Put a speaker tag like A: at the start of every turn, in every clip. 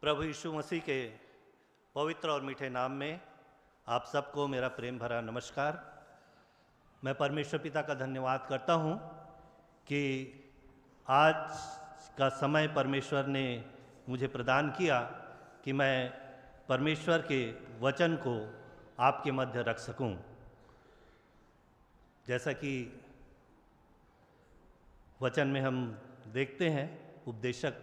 A: प्रभु यीशु मसीह के पवित्र और मीठे नाम में आप सबको मेरा प्रेम भरा नमस्कार। मैं परमेश्वर पिता का धन्यवाद करता हूँ कि आज का समय परमेश्वर ने मुझे प्रदान किया कि मैं परमेश्वर के वचन को आपके मध्य रख सकूं। जैसा कि वचन में हम देखते हैं, उपदेशक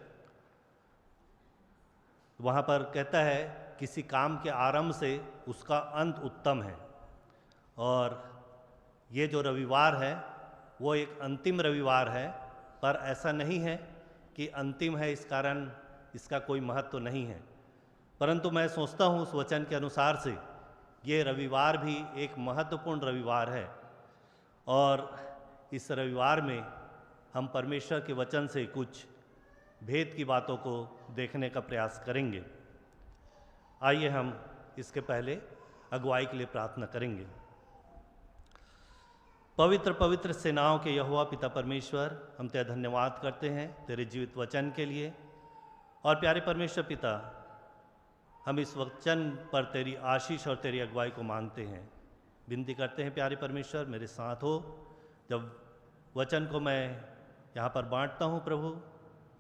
A: वहाँ पर कहता है किसी काम के आरंभ से उसका अंत उत्तम है। और ये जो रविवार है वो एक अंतिम रविवार है, पर ऐसा नहीं है कि अंतिम है इस कारण इसका कोई महत्व नहीं है, परंतु मैं सोचता हूँ उस वचन के अनुसार से ये रविवार भी एक महत्वपूर्ण रविवार है। और इस रविवार में हम परमेश्वर के वचन से कुछ भेद की बातों को देखने का प्रयास करेंगे। आइए हम इसके पहले अगुवाई के लिए प्रार्थना करेंगे। पवित्र पवित्र सेनाओं के यहोवा पिता परमेश्वर, हम तेरा धन्यवाद करते हैं तेरे जीवित वचन के लिए। और प्यारे परमेश्वर पिता, हम इस वचन पर तेरी आशीष और तेरी अगुवाई को मांगते हैं, विनती करते हैं प्यारे परमेश्वर मेरे साथ हो। जब वचन को मैं यहाँ पर बांटता हूँ प्रभु,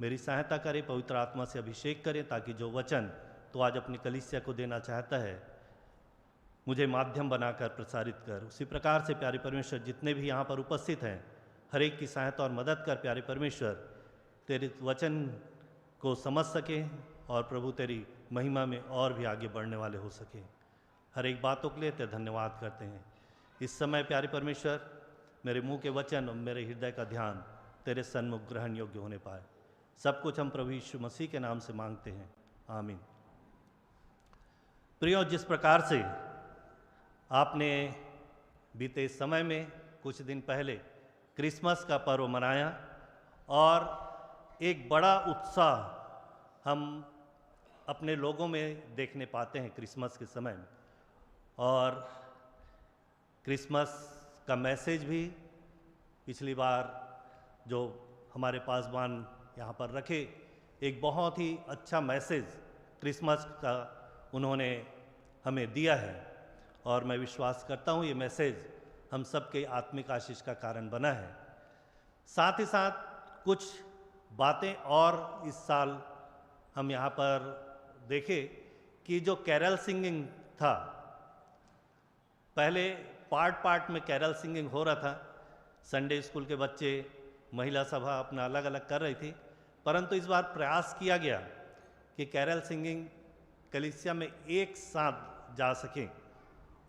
A: मेरी सहायता करे, पवित्र आत्मा से अभिषेक करें, ताकि जो वचन तो आज अपनी कलीसिया को देना चाहता है मुझे माध्यम बनाकर प्रसारित कर। उसी प्रकार से प्यारे परमेश्वर जितने भी यहाँ पर उपस्थित हैं, हर एक की सहायता और मदद कर प्यारे परमेश्वर, तेरे वचन को समझ सकें और प्रभु तेरी महिमा में और भी आगे बढ़ने वाले हो सकें। हर एक बातों के लिए तेरा धन्यवाद करते हैं। इस समय प्यारे परमेश्वर मेरे मुंह के वचन और मेरे हृदय का ध्यान तेरे सन्मुख ग्रहण योग्य होने पाए। सब कुछ हम प्रभु यीशु मसीह के नाम से मांगते हैं, आमीन। प्रियो, जिस प्रकार से आपने बीते समय में कुछ दिन पहले क्रिसमस का पर्व मनाया और एक बड़ा उत्साह हम अपने लोगों में देखने पाते हैं क्रिसमस के समय में। और क्रिसमस का मैसेज भी पिछली बार जो हमारे पासवान यहाँ पर रखे, एक बहुत ही अच्छा मैसेज क्रिसमस का उन्होंने हमें दिया है। और मैं विश्वास करता हूँ ये मैसेज हम सबके आत्मिक आशीष का कारण बना है। साथ ही साथ कुछ बातें और इस साल हम यहाँ पर देखें कि जो कैरल सिंगिंग था, पहले पार्ट पार्ट में कैरल सिंगिंग हो रहा था, संडे स्कूल के बच्चे, महिला सभा अपना अलग अलग कर रही थी, परंतु इस बार प्रयास किया गया कि कैरल सिंगिंग कलीसिया में एक साथ जा सकें।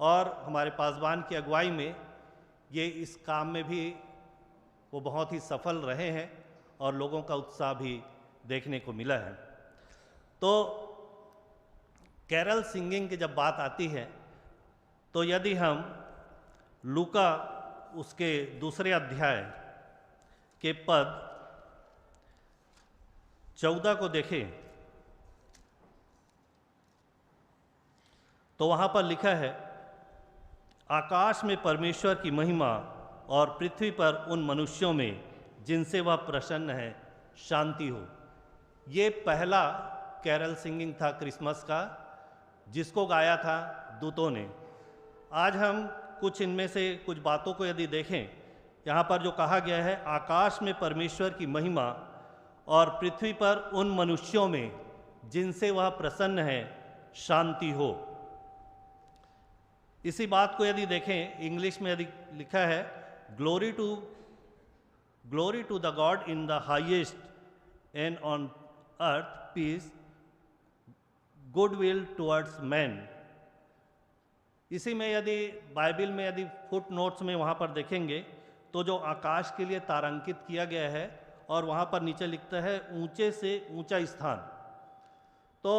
A: और हमारे पासवान की अगुवाई में ये इस काम में भी वो बहुत ही सफल रहे हैं और लोगों का उत्साह भी देखने को मिला है। तो कैरल सिंगिंग की जब बात आती है तो यदि हम लूका उसके दूसरे अध्याय के पद 14 को देखें तो वहाँ पर लिखा है, आकाश में परमेश्वर की महिमा और पृथ्वी पर उन मनुष्यों में जिनसे वह प्रसन्न है शांति हो। ये पहला कैरल सिंगिंग था क्रिसमस का, जिसको गाया था दूतों ने। आज हम कुछ इनमें से कुछ बातों को यदि देखें, यहाँ पर जो कहा गया है, आकाश में परमेश्वर की महिमा और पृथ्वी पर उन मनुष्यों में जिनसे वह प्रसन्न है शांति हो। इसी बात को यदि देखें, इंग्लिश में यदि लिखा है, glory to the God in the highest and on earth peace, good will towards man. इसी में यदि बाइबल में यदि फुट नोट्स में वहाँ पर देखेंगे तो जो आकाश के लिए तारांकित किया गया है और वहाँ पर नीचे लिखता है ऊंचे से ऊंचा स्थान। तो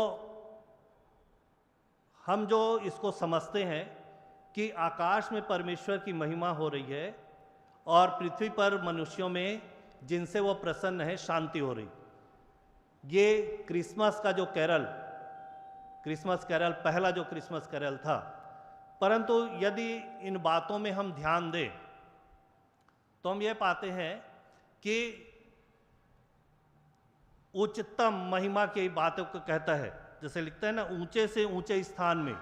A: हम जो इसको समझते हैं कि आकाश में परमेश्वर की महिमा हो रही है और पृथ्वी पर मनुष्यों में जिनसे वो प्रसन्न है शांति हो रही। ये क्रिसमस का जो क्रिसमस कैरल पहला जो क्रिसमस कैरल था। परंतु यदि इन बातों में हम ध्यान दें तो हम ये पाते हैं कि उच्चतम महिमा की बातों को कहता है जैसे लिखते हैं ना, ऊंचे से ऊंचे स्थान में।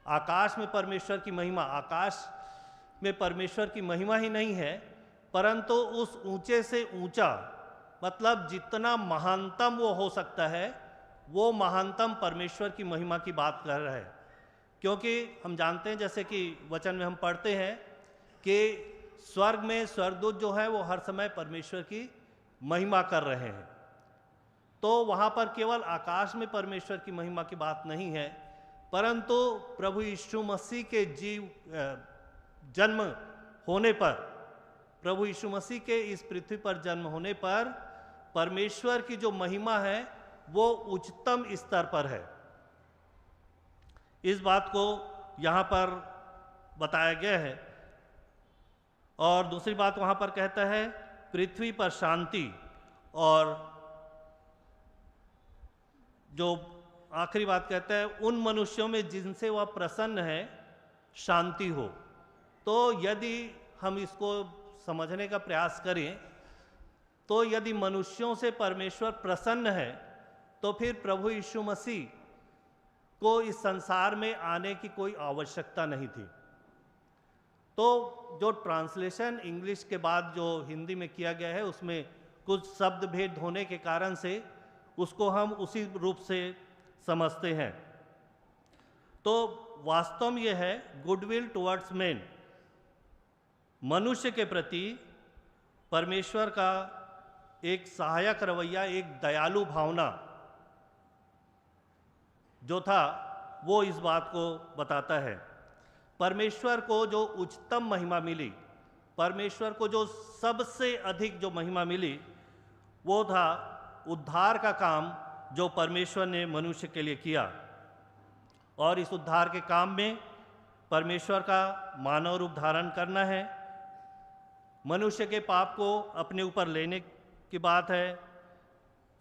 A: आकाश में परमेश्वर की महिमा, आकाश में परमेश्वर की महिमा ही नहीं है, परंतु उस ऊंचे से ऊंचा मतलब जितना महानतम वो हो सकता है, वो महानतम परमेश्वर की महिमा की बात कर रहा है। क्योंकि हम जानते हैं, जैसे कि वचन में हम पढ़ते हैं कि स्वर्ग में स्वर्गदूत जो है वो हर समय परमेश्वर की महिमा कर रहे हैं। तो वहाँ पर केवल आकाश में परमेश्वर की महिमा की बात नहीं है, परंतु प्रभु यीशु मसीह के जन्म होने पर, प्रभु यीशु मसीह के इस पृथ्वी पर जन्म होने पर परमेश्वर की जो महिमा है वो उच्चतम स्तर पर है। इस बात को यहाँ पर बताया गया है। और दूसरी बात वहाँ पर कहता है, पृथ्वी पर शांति, और जो आखिरी बात कहता है, उन मनुष्यों में जिनसे वह प्रसन्न है शांति हो। तो यदि हम इसको समझने का प्रयास करें तो यदि मनुष्यों से परमेश्वर प्रसन्न है तो फिर प्रभु यीशु मसीह को इस संसार में आने की कोई आवश्यकता नहीं थी। तो जो ट्रांसलेशन इंग्लिश के बाद जो हिंदी में किया गया है उसमें कुछ शब्द भेद होने के कारण से उसको हम उसी रूप से समझते हैं। तो वास्तव में यह है, गुडविल टुवर्ड्स मैन, मनुष्य के प्रति परमेश्वर का एक सहायक रवैया, एक दयालु भावना जो था वो इस बात को बताता है। परमेश्वर को जो उच्चतम महिमा मिली, परमेश्वर को जो सबसे अधिक जो महिमा मिली, वो था उद्धार का काम जो परमेश्वर ने मनुष्य के लिए किया। और इस उद्धार के काम में परमेश्वर का मानव रूप धारण करना है, मनुष्य के पाप को अपने ऊपर लेने की बात है,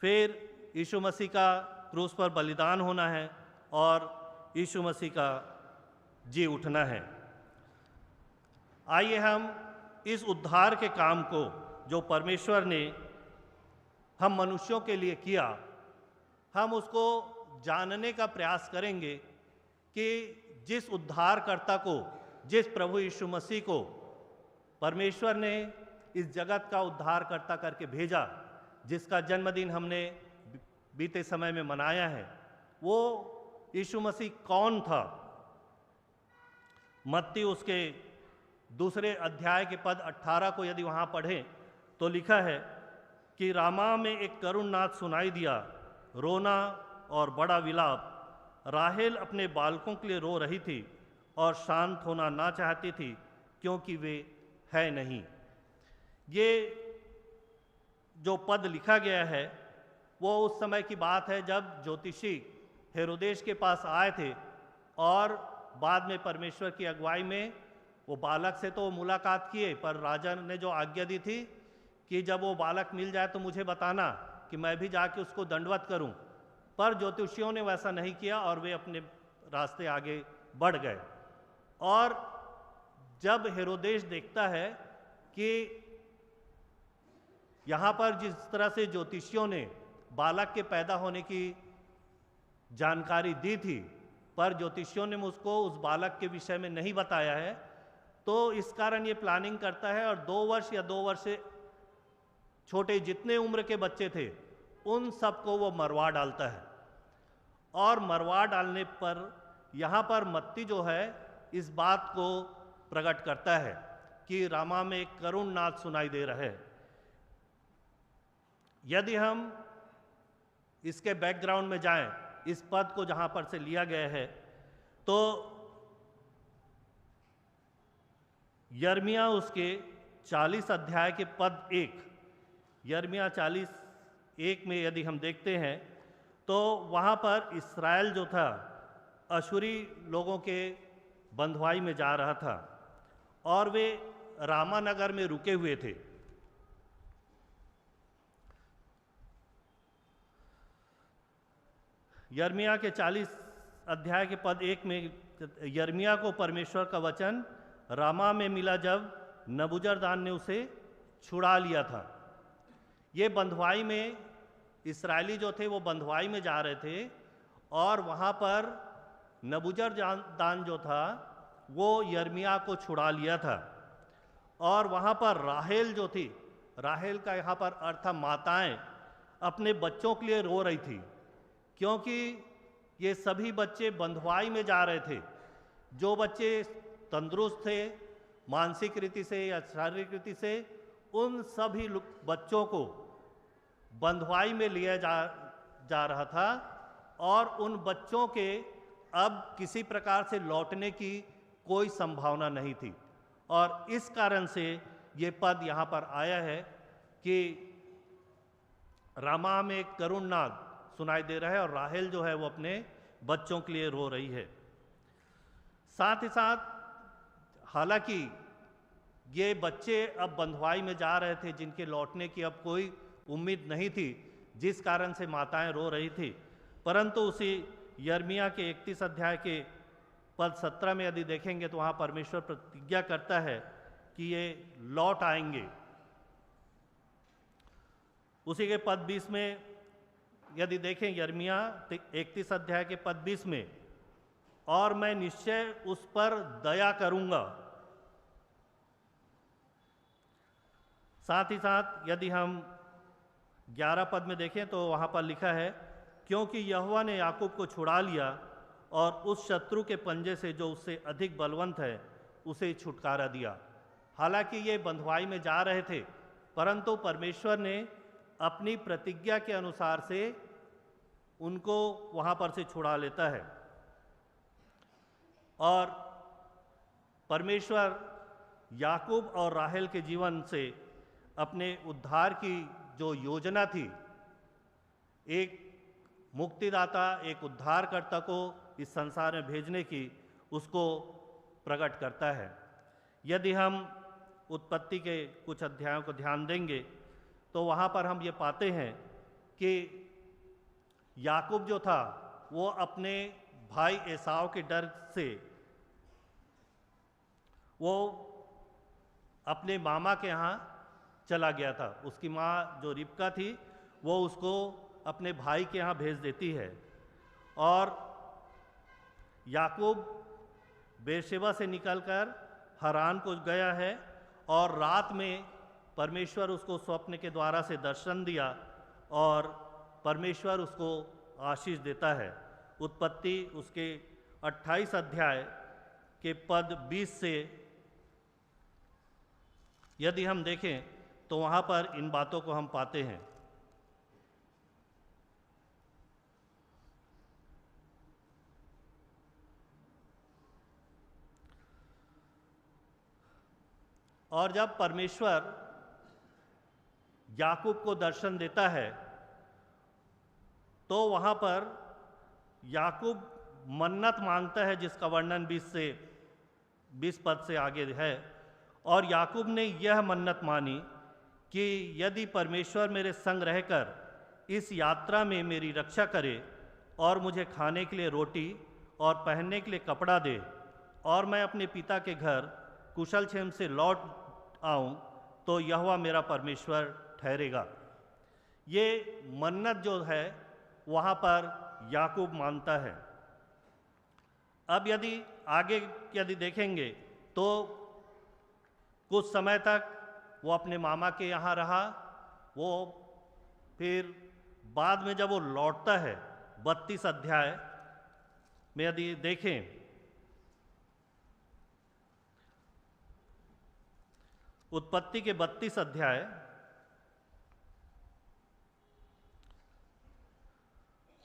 A: फिर यीशु मसीह का क्रूस पर बलिदान होना है और यीशु मसीह का जी उठना है। आइए हम इस उद्धार के काम को जो परमेश्वर ने हम मनुष्यों के लिए किया, हम उसको जानने का प्रयास करेंगे कि जिस उद्धारकर्ता को, जिस प्रभु यीशु मसीह को परमेश्वर ने इस जगत का उद्धारकर्ता करके भेजा, जिसका जन्मदिन हमने बीते समय में मनाया है, वो यीशु मसीह कौन था। मत्ती उसके 2 अध्याय के पद 18 को यदि वहाँ पढ़ें तो लिखा है कि रामा में एक करुण नाद सुनाई दिया, रोना और बड़ा विलाप। राहेल अपने बालकों के लिए रो रही थी और शांत होना ना चाहती थी क्योंकि वे है नहीं। ये जो पद लिखा गया है वो उस समय की बात है जब ज्योतिषी हेरोदेस के पास आए थे और बाद में परमेश्वर की अगुवाई में वो बालक से तो मुलाकात किए, पर राजा ने जो आज्ञा दी थी कि जब वो बालक मिल जाए तो मुझे बताना कि मैं भी जाके उसको दंडवत करूं, पर ज्योतिषियों ने वैसा नहीं किया और वे अपने रास्ते आगे बढ़ गए। और जब हेरोदेस देखता है कि यहाँ पर जिस तरह से ज्योतिषियों ने बालक के पैदा होने की जानकारी दी थी, पर ज्योतिषियों ने मुझको उस बालक के विषय में नहीं बताया है, तो इस कारण ये प्लानिंग करता है और 2 वर्ष या 2 वर्ष से छोटे जितने उम्र के बच्चे थे उन सबको वो मरवा डालता है। और मरवा डालने पर यहाँ पर मत्ती जो है इस बात को प्रकट करता है कि रामा में एक करुण नाद सुनाई दे रहा है। यदि हम इसके बैकग्राउंड में जाएं, इस पद को जहाँ पर से लिया गया है, तो यर्मिया उसके 40 अध्याय के पद 1, यर्मिया 40:1 में यदि हम देखते हैं तो वहाँ पर इस्राएल जो था अशूरी लोगों के बंधुआई में जा रहा था और वे रामा नगर में रुके हुए थे। यर्मिया के 40 अध्याय के पद 1 में यर्मिया को परमेश्वर का वचन रामा में मिला जब नबूजरदान ने उसे छुड़ा लिया था। ये बंधुआई में इस्राएली जो थे वो बंधुआई में जा रहे थे और वहाँ पर नबूजरदान जो था वो यर्मिया को छुड़ा लिया था। और वहाँ पर राहेल जो थी, राहेल का यहाँ पर अर्थ था माताएं, अपने बच्चों के लिए रो रही थी, क्योंकि ये सभी बच्चे बंधुआई में जा रहे थे। जो बच्चे तंदुरुस्त थे मानसिक रीति से या शारीरिक रीति से, उन सभी बच्चों को बंधुआई में लिया जा रहा था और उन बच्चों के अब किसी प्रकार से लौटने की कोई संभावना नहीं थी। और इस कारण से ये पद यहाँ पर आया है कि रामा में करुण नाद सुनाई दे रहा है और राहेल जो है वो अपने बच्चों के लिए रो रही है। साथ ही साथ हालांकि ये बच्चे अब बंधुआई में जा रहे थे, जिनके लौटने की अब कोई उम्मीद नहीं थी, जिस कारण से माताएं रो रही थी, परंतु उसी यर्मिया के 31 अध्याय के पद 17 में यदि देखेंगे तो वहाँ परमेश्वर प्रतिज्ञा करता है कि ये लौट आएंगे। उसी के पद 20 में यदि देखें यर्मिया 31 अध्याय के पद 20 में, और मैं निश्चय उस पर दया करूंगा। साथ ही साथ यदि हम 11 पद में देखें तो वहाँ पर लिखा है, क्योंकि यहोवा ने याकूब को छुड़ा लिया और उस शत्रु के पंजे से जो उससे अधिक बलवंत है उसे छुटकारा दिया। हालांकि ये बंधुआई में जा रहे थे, परंतु परमेश्वर ने अपनी प्रतिज्ञा के अनुसार से उनको वहाँ पर से छुड़ा लेता है। और परमेश्वर याकूब और राहेल के जीवन से अपने उद्धार की जो योजना थी, एक मुक्तिदाता, एक उद्धारकर्ता को इस संसार में भेजने की, उसको प्रकट करता है। यदि हम उत्पत्ति के कुछ अध्यायों को ध्यान देंगे तो वहाँ पर हम ये पाते हैं कि याकूब जो था वो अपने भाई एसाव के डर से वो अपने मामा के यहाँ चला गया था। उसकी माँ जो रिबका थी वो उसको अपने भाई के यहाँ भेज देती है और याकूब बेरशेबा से निकलकर हरान को गया है और रात में परमेश्वर उसको स्वप्न के द्वारा से दर्शन दिया और परमेश्वर उसको आशीष देता है। उत्पत्ति उसके 28 अध्याय के पद 20 से यदि हम देखें तो वहाँ पर इन बातों को हम पाते हैं। और जब परमेश्वर याकूब को दर्शन देता है तो वहाँ पर याकूब मन्नत मांगता है, जिसका वर्णन 20 पद से आगे है। और याकूब ने यह मन्नत मानी कि यदि परमेश्वर मेरे संग रहकर इस यात्रा में मेरी रक्षा करे और मुझे खाने के लिए रोटी और पहनने के लिए कपड़ा दे और मैं अपने पिता के घर कुशल क्षेम से लौट आऊं, तो यहोवा मेरा परमेश्वर ठहरेगा। ये मन्नत जो है वहाँ पर याकूब मानता है। अब यदि आगे देखेंगे तो कुछ समय तक वो अपने मामा के यहाँ रहा। वो फिर बाद में जब वो लौटता है 32 अध्याय में यदि देखें उत्पत्ति के 32 अध्याय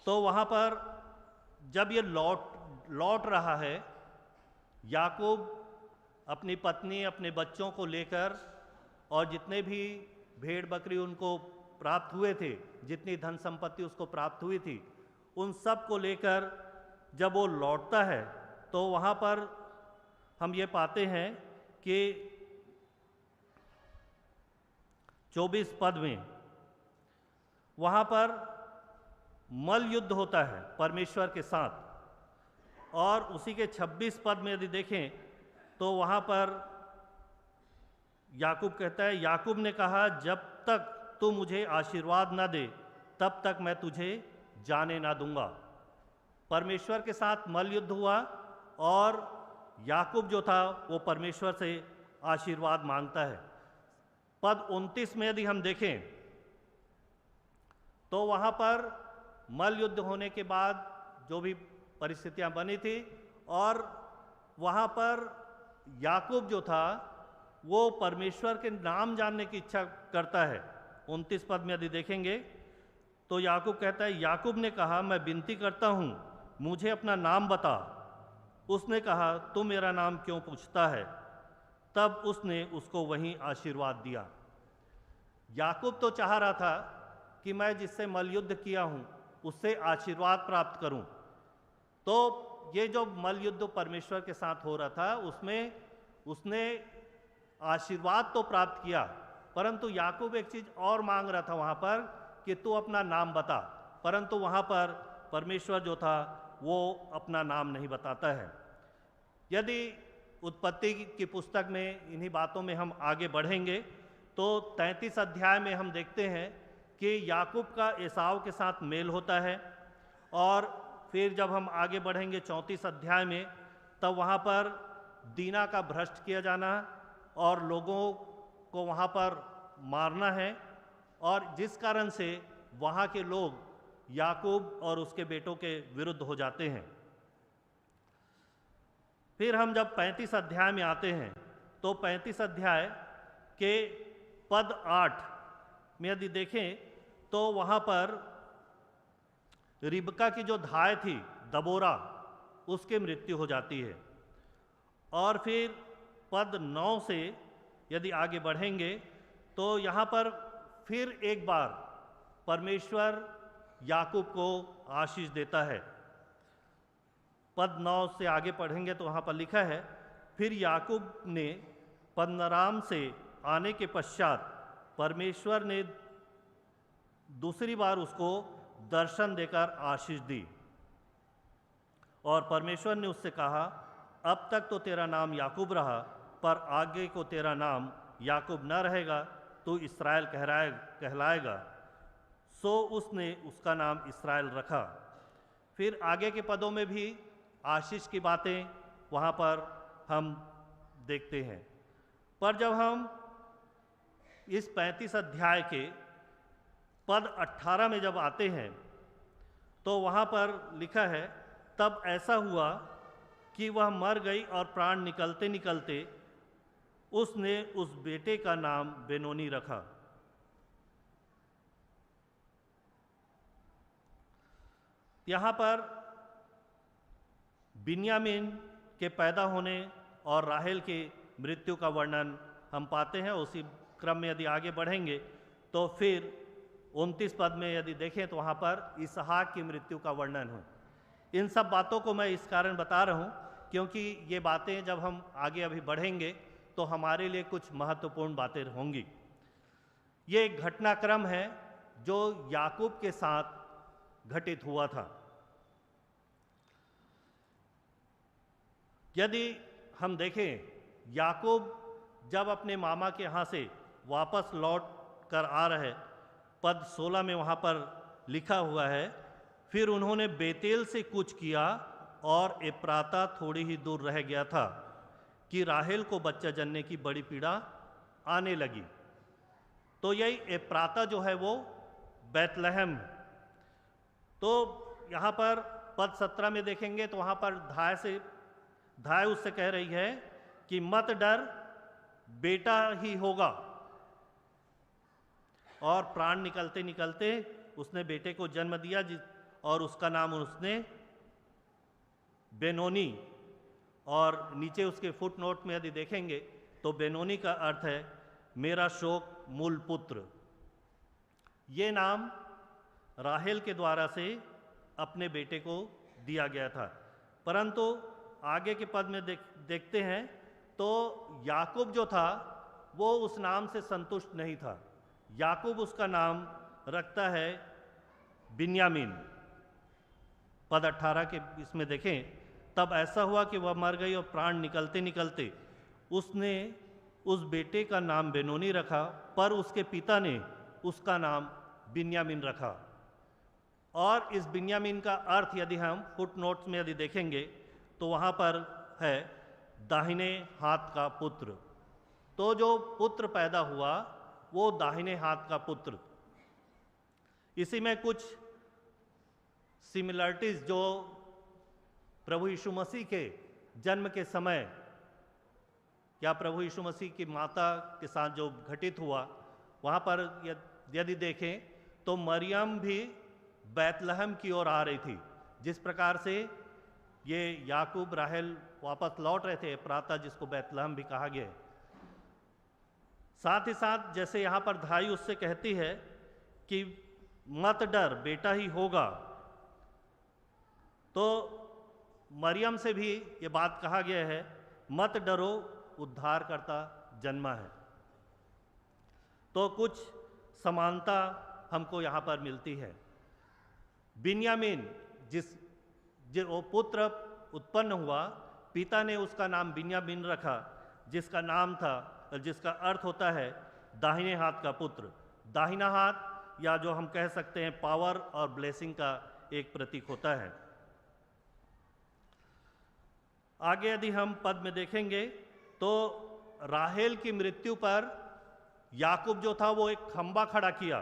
A: तो वहाँ पर जब ये लौट रहा है, याकूब अपनी पत्नी अपने बच्चों को लेकर और जितने भी भेड़ बकरी उनको प्राप्त हुए थे, जितनी धन संपत्ति उसको प्राप्त हुई थी, उन सब को लेकर जब वो लौटता है तो वहाँ पर हम ये पाते हैं कि 24 पद में वहाँ पर मल युद्ध होता है परमेश्वर के साथ। और उसी के 26 पद में यदि देखें तो वहाँ पर याकूब कहता है, याकूब ने कहा, जब तक तू मुझे आशीर्वाद न दे तब तक मैं तुझे जाने ना दूंगा। परमेश्वर के साथ मल्ल युद्ध हुआ और याकूब जो था वो परमेश्वर से आशीर्वाद मांगता है। पद 29 में यदि हम देखें तो वहाँ पर मल्ल युद्ध होने के बाद जो भी परिस्थितियाँ बनी थी और वहाँ पर याकूब जो था वो परमेश्वर के नाम जानने की इच्छा करता है। 29 पद में यदि देखेंगे तो याकूब कहता है, याकूब ने कहा, मैं विनती करता हूँ मुझे अपना नाम बता। उसने कहा, तू मेरा नाम क्यों पूछता है? तब उसने उसको वहीं आशीर्वाद दिया। याकूब तो चाह रहा था कि मैं जिससे मल्ल युद्ध किया हूँ उससे आशीर्वाद प्राप्त करूँ। तो ये जो मल्ल युद्ध परमेश्वर के साथ हो रहा था उसमें उसने आशीर्वाद तो प्राप्त किया, परंतु याकूब एक चीज़ और मांग रहा था वहाँ पर कि तू अपना नाम बता। परंतु वहाँ पर परमेश्वर जो था वो अपना नाम नहीं बताता है। यदि उत्पत्ति की पुस्तक में इन्हीं बातों में हम आगे बढ़ेंगे तो 33 अध्याय में हम देखते हैं कि याकूब का एसाव के साथ मेल होता है। और फिर जब हम आगे बढ़ेंगे 34 अध्याय में तब वहाँ पर दीना का भ्रष्ट किया जाना और लोगों को वहाँ पर मारना है, और जिस कारण से वहाँ के लोग याकूब और उसके बेटों के विरुद्ध हो जाते हैं। फिर हम जब 35 अध्याय में आते हैं तो 35 अध्याय के पद 8 में यदि देखें तो वहाँ पर रिबका की जो धाय थी दबोरा, उसकी मृत्यु हो जाती है। और फिर पद 9 से यदि आगे बढ़ेंगे तो यहाँ पर फिर एक बार परमेश्वर याकूब को आशीष देता है। पद 9 से आगे पढ़ेंगे तो वहाँ पर लिखा है, फिर याकूब ने पद्दनराम से आने के पश्चात परमेश्वर ने दूसरी बार उसको दर्शन देकर आशीष दी और परमेश्वर ने उससे कहा, अब तक तो तेरा नाम याकूब रहा, पर आगे को तेरा नाम याकूब न रहेगा, तू इस्राएल कहलाएगा। सो उसने उसका नाम इस्राएल रखा। फिर आगे के पदों में भी आशीष की बातें वहाँ पर हम देखते हैं। पर जब हम इस 35 अध्याय के पद 18 में जब आते हैं तो वहाँ पर लिखा है, तब ऐसा हुआ कि वह मर गई और प्राण निकलते निकलते उसने उस बेटे का नाम बेनोनी रखा। यहाँ पर बिन्यामीन के पैदा होने और राहेल की मृत्यु का वर्णन हम पाते हैं। उसी क्रम में यदि आगे बढ़ेंगे तो फिर 29 पद में यदि देखें तो वहाँ पर इसहाक की मृत्यु का वर्णन हो। इन सब बातों को मैं इस कारण बता रहा हूँ क्योंकि ये बातें जब हम आगे अभी बढ़ेंगे तो हमारे लिए कुछ महत्वपूर्ण बातें होंगी। ये एक घटनाक्रम है जो याकूब के साथ घटित हुआ था। यदि हम देखें, याकूब जब अपने मामा के यहाँ से वापस लौट कर आ रहे, पद 16 में वहाँ पर लिखा हुआ है, फिर उन्होंने बेतेल से कूच किया और एप्राता थोड़ी ही दूर रह गया था कि राहेल को बच्चा जनने की बड़ी पीड़ा आने लगी। तो यही एप्राता जो है वो बैतलहम। तो यहाँ पर पद 17 में देखेंगे तो वहाँ पर धाय उससे कह रही है कि मत डर, बेटा ही होगा। और प्राण निकलते निकलते उसने बेटे को जन्म दिया और उसका नाम उसने बेनोनी, और नीचे उसके फुट नोट में यदि देखेंगे तो बेनोनी का अर्थ है मेरा शोक मूल पुत्र। ये नाम राहेल के द्वारा से अपने बेटे को दिया गया था। परंतु आगे के पद में देखते हैं तो याकूब जो था वो उस नाम से संतुष्ट नहीं था। याकूब उसका नाम रखता है बिन्यामीन। पद 18 के इसमें देखें, तब ऐसा हुआ कि वह मर गई और प्राण निकलते निकलते उसने उस बेटे का नाम बेनोनी रखा, पर उसके पिता ने उसका नाम बिन्यामीन रखा। और इस बिन्यामीन का अर्थ यदि हम फुट नोट्स में यदि देखेंगे तो वहाँ पर है दाहिने हाथ का पुत्र। तो जो पुत्र पैदा हुआ वो दाहिने हाथ का पुत्र। इसी में कुछ सिमिलरिटीज जो प्रभु यीशु मसीह के जन्म के समय या प्रभु यीशु मसीह की माता के साथ जो घटित हुआ, वहाँ पर यदि देखें तो मरियम भी बैतलहम की ओर आ रही थी। जिस प्रकार से ये याकूब राहेल वापस लौट रहे थे प्रातः, जिसको बैतलहम भी कहा गया है। साथ ही साथ जैसे यहाँ पर धाई उससे कहती है कि मत डर, बेटा ही होगा, तो मरियम से भी ये बात कहा गया है, मत डरो, उद्धारकर्ता जन्मा है। तो कुछ समानता हमको यहाँ पर मिलती है। बिन्यामीन जो पुत्र उत्पन्न हुआ, पिता ने उसका नाम बिन्यामीन रखा, जिसका नाम था, जिसका अर्थ होता है दाहिने हाथ का पुत्र। दाहिना हाथ या जो हम कह सकते हैं पावर और ब्लेसिंग का एक प्रतीक होता है। आगे यदि हम पद में देखेंगे तो राहेल की मृत्यु पर याकूब जो था वो एक खंबा खड़ा किया।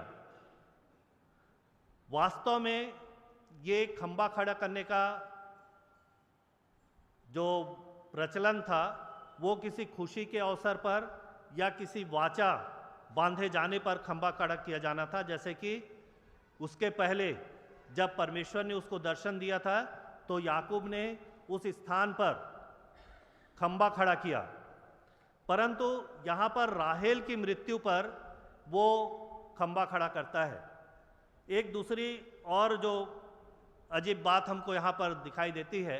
A: वास्तव में ये खंबा खड़ा करने का जो प्रचलन था वो किसी खुशी के अवसर पर या किसी वाचा बांधे जाने पर खंबा खड़ा किया जाना था। जैसे कि उसके पहले जब परमेश्वर ने उसको दर्शन दिया था तो याकूब ने उस स्थान पर खंबा खड़ा किया, परंतु यहाँ पर राहेल की मृत्यु पर वो खंबा खड़ा करता है। एक दूसरी और जो अजीब बात हमको यहाँ पर दिखाई देती है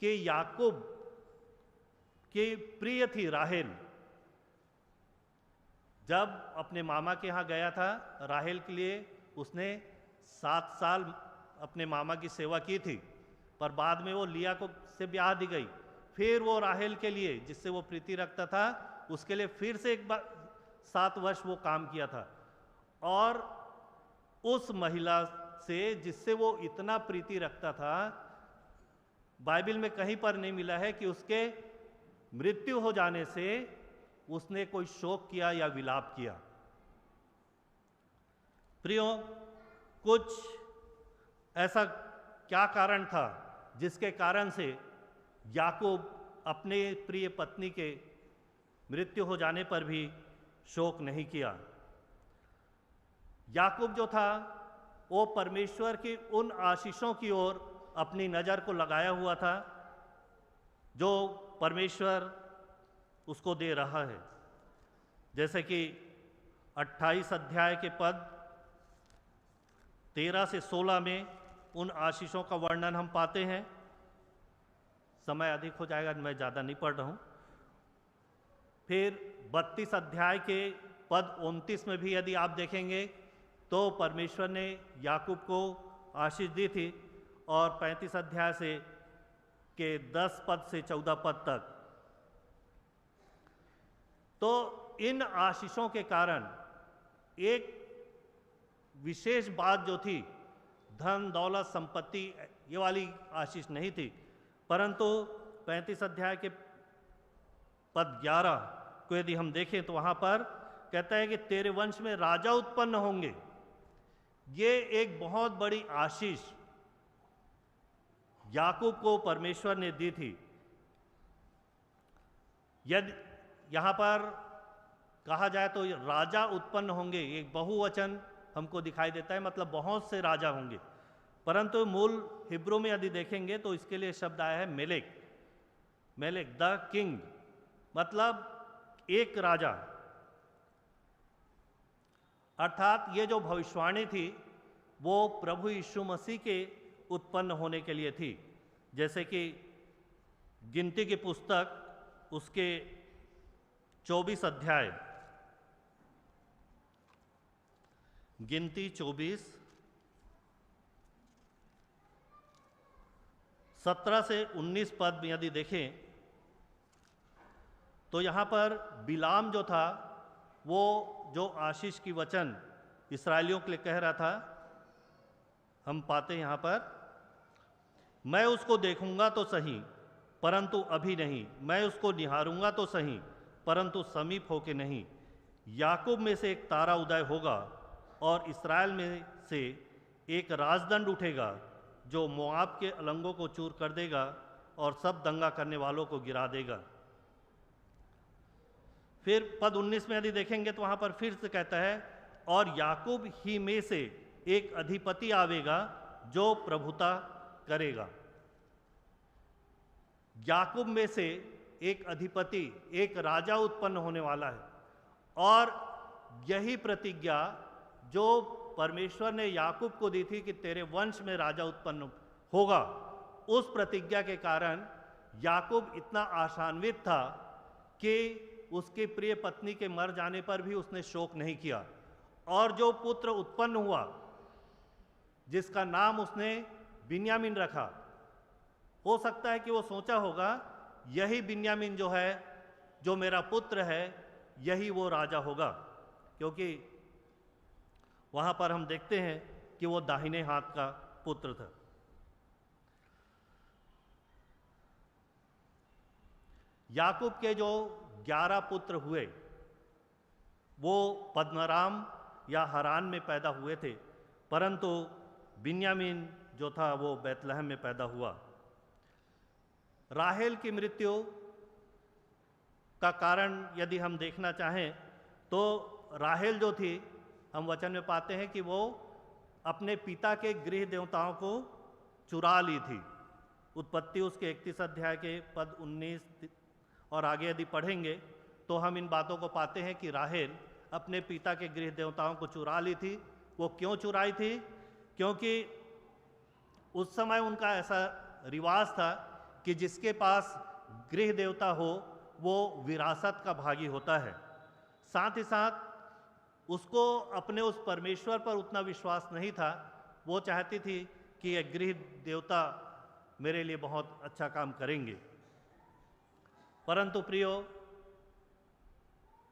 A: कि याकूब की प्रिय थी राहेल। जब अपने मामा के यहाँ गया था राहेल के लिए, उसने 7 साल अपने मामा की सेवा की थी, पर बाद में वो लिया को से ब्याह दी गई। फिर वो राहेल के लिए, जिससे वो प्रीति रखता था, उसके लिए फिर से एक बार 7 वर्ष वो काम किया था। और उस महिला से जिससे वो इतना प्रीति रखता था, बाइबल में कहीं पर नहीं मिला है कि उसके मृत्यु हो जाने से उसने कोई शोक किया या विलाप किया। प्रियो, कुछ ऐसा क्या कारण था जिसके कारण से याकूब अपने प्रिय पत्नी के मृत्यु हो जाने पर भी शोक नहीं किया? याकूब जो था वो परमेश्वर की उन आशीषों की ओर अपनी नज़र को लगाया हुआ था जो परमेश्वर उसको दे रहा है। जैसे कि 28 अध्याय के पद 13 से 16 में उन आशीषों का वर्णन हम पाते हैं। समय अधिक हो जाएगा, मैं ज़्यादा नहीं पढ़ रहा हूँ। फिर 32 अध्याय के पद 29 में भी यदि आप देखेंगे तो परमेश्वर ने याकूब को आशीष दी थी, और 35 अध्याय से के 10 पद से 14 पद तक। तो इन आशीषों के कारण एक विशेष बात जो थी, धन दौलत संपत्ति ये वाली आशीष नहीं थी, परंतु 35 अध्याय के पद 11 को यदि हम देखें तो वहाँ पर कहता है कि तेरे वंश में राजा उत्पन्न होंगे। ये एक बहुत बड़ी आशीष याकूब को परमेश्वर ने दी थी। यदि यहाँ पर कहा जाए तो राजा उत्पन्न होंगे, एक बहुवचन हमको दिखाई देता है, मतलब बहुत से राजा होंगे, परंतु मूल हिब्रू में यदि देखेंगे तो इसके लिए शब्द आया है मेलेक। मेलेक द किंग, मतलब एक राजा। अर्थात ये जो भविष्यवाणी थी वो प्रभु यीशु मसीह के उत्पन्न होने के लिए थी। जैसे कि गिनती की पुस्तक उसके 24 अध्याय, गिनती 24 17 से 19 पद में यदि देखें तो यहाँ पर बिलाम जो था वो जो आशीष की वचन इसराइलियों के लिए कह रहा था, हम पाते हैं यहाँ पर, मैं उसको देखूंगा तो सही परंतु अभी नहीं, मैं उसको निहारूंगा तो सही परंतु समीप होके नहीं। याकूब में से एक तारा उदय होगा और इस्राएल में से एक राजदंड उठेगा जो मोआब के अलंगों को चूर कर देगा और सब दंगा करने वालों को गिरा देगा। फिर पद 19 में यदि देखेंगे तो वहां पर फिर से कहता है, और याकूब ही में से एक अधिपति आवेगा जो प्रभुता करेगा। याकूब में से एक अधिपति, एक राजा उत्पन्न होने वाला है, और यही प्रतिज्ञा जो परमेश्वर ने याकूब को दी थी कि तेरे वंश में राजा उत्पन्न होगा, उस प्रतिज्ञा के कारण याकूब इतना आशान्वित था कि उसकी प्रिय पत्नी के मर जाने पर भी उसने शोक नहीं किया। और जो पुत्र उत्पन्न हुआ जिसका नाम उसने बिन्यामीन रखा, हो सकता है कि वो सोचा होगा यही बिन्यामीन जो है, जो मेरा पुत्र है, यही वो राजा होगा, क्योंकि वहां पर हम देखते हैं कि वो दाहिने हाथ का पुत्र था। याकूब के जो 11 पुत्र हुए वो पद्मराम या हरान में पैदा हुए थे, परंतु बिन्यामीन जो था वो बैतलहम में पैदा हुआ। राहेल की मृत्यु का कारण यदि हम देखना चाहें तो राहेल जो थी, हम वचन में पाते हैं कि वो अपने पिता के गृह देवताओं को चुरा ली थी। उत्पत्ति उसके 31 अध्याय के पद 19 और आगे यदि पढ़ेंगे तो हम इन बातों को पाते हैं कि राहेल अपने पिता के गृह देवताओं को चुरा ली थी। वो क्यों चुराई थी? क्योंकि उस समय उनका ऐसा रिवाज था कि जिसके पास गृह देवता हो वो विरासत का भागी होता है। साथ ही साथ उसको अपने उस परमेश्वर पर उतना विश्वास नहीं था। वो चाहती थी कि ये गृह देवता मेरे लिए बहुत अच्छा काम करेंगे। परंतु प्रियो,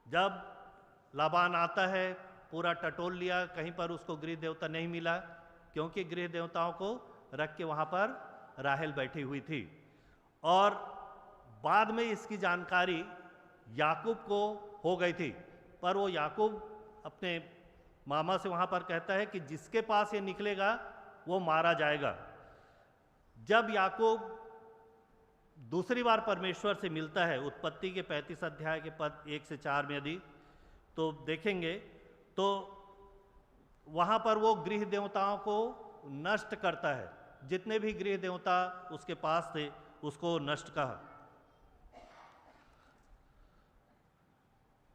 A: जब लाबान आता है, पूरा टटोल लिया, कहीं पर उसको गृह देवता नहीं मिला, क्योंकि गृह देवताओं को रख के वहाँ पर राहेल बैठी हुई थी। और बाद में इसकी जानकारी याकूब को हो गई थी, पर वो याकूब अपने मामा से वहाँ पर कहता है कि जिसके पास ये निकलेगा वो मारा जाएगा। जब याकूब दूसरी बार परमेश्वर से मिलता है, उत्पत्ति के 35 अध्याय के पद 1 से 4 में यदि तो देखेंगे तो वहाँ पर वो गृह देवताओं को नष्ट करता है। जितने भी गृह देवता उसके पास थे उसको नष्ट कहा।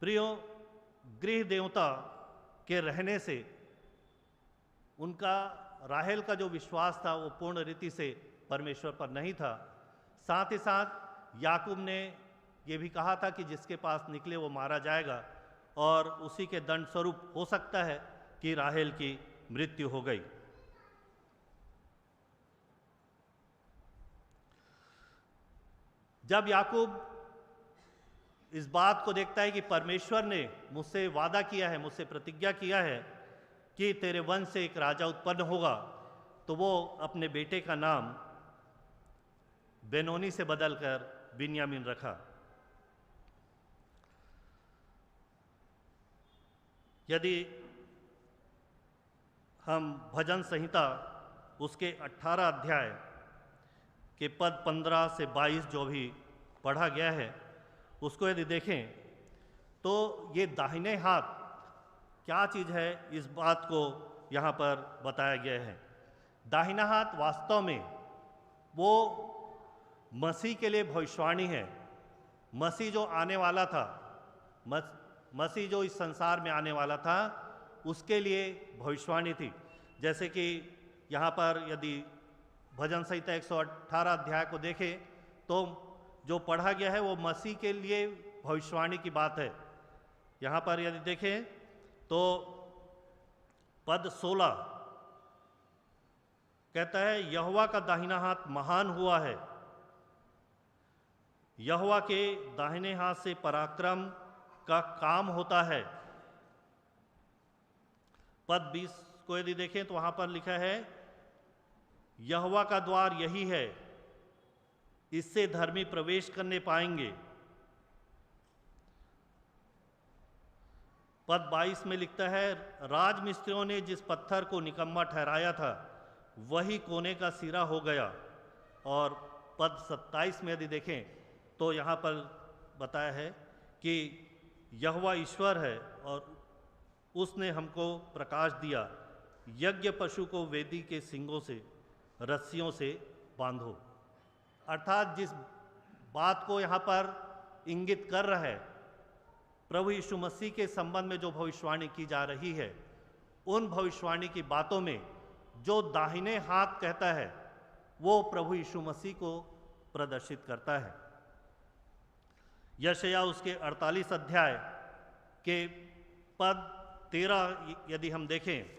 A: प्रियो, गृह देवता के रहने से उनका, राहेल का जो विश्वास था वो पूर्ण रीति से परमेश्वर पर नहीं था। साथ ही साथ याकूब ने ये भी कहा था कि जिसके पास निकले वो मारा जाएगा, और उसी के दंड स्वरूप हो सकता है कि राहेल की मृत्यु हो गई। जब याकूब इस बात को देखता है कि परमेश्वर ने मुझसे वादा किया है, मुझसे प्रतिज्ञा किया है कि तेरे वंश से एक राजा उत्पन्न होगा, तो वो अपने बेटे का नाम बेनोनी से बदलकर बिन्यामीन रखा। यदि हम भजन संहिता उसके 18 अध्याय के पद 15 से 22 जो भी पढ़ा गया है उसको यदि देखें तो ये दाहिने हाथ क्या चीज़ है, इस बात को यहाँ पर बताया गया है। दाहिना हाथ वास्तव में वो मसीह के लिए भविष्यवाणी है। मसीह जो आने वाला था, मसीह जो इस संसार में आने वाला था, उसके लिए भविष्यवाणी थी। जैसे कि यहाँ पर यदि भजन संहिता 118 अध्याय को देखें तो जो पढ़ा गया है वो मसीह के लिए भविष्यवाणी की बात है। यहाँ पर यदि देखें तो पद 16 कहता है, यहोवा का दाहिना हाथ महान हुआ है, यहोवा के दाहिने हाथ से पराक्रम का काम होता है। पद 20 को यदि देखें तो वहां पर लिखा है, यहोवा का द्वार यही है, इससे धर्मी प्रवेश करने पाएंगे। पद 22 में लिखता है, राजमिस्त्रियों ने जिस पत्थर को निकम्मा ठहराया था वही कोने का सिरा हो गया। और पद 27 में यदि देखें तो यहाँ पर बताया है कि यहोवा ईश्वर है और उसने हमको प्रकाश दिया, यज्ञ पशु को वेदी के सींगों से रस्सियों से बांधो। अर्थात जिस बात को यहाँ पर इंगित कर रहा है, प्रभु यीशु मसीह के संबंध में जो भविष्यवाणी की जा रही है, उन भविष्यवाणी की बातों में जो दाहिने हाथ कहता है वो प्रभु यीशु मसीह को प्रदर्शित करता है। यशायाह उसके 48 अध्याय के पद 13 यदि हम देखें,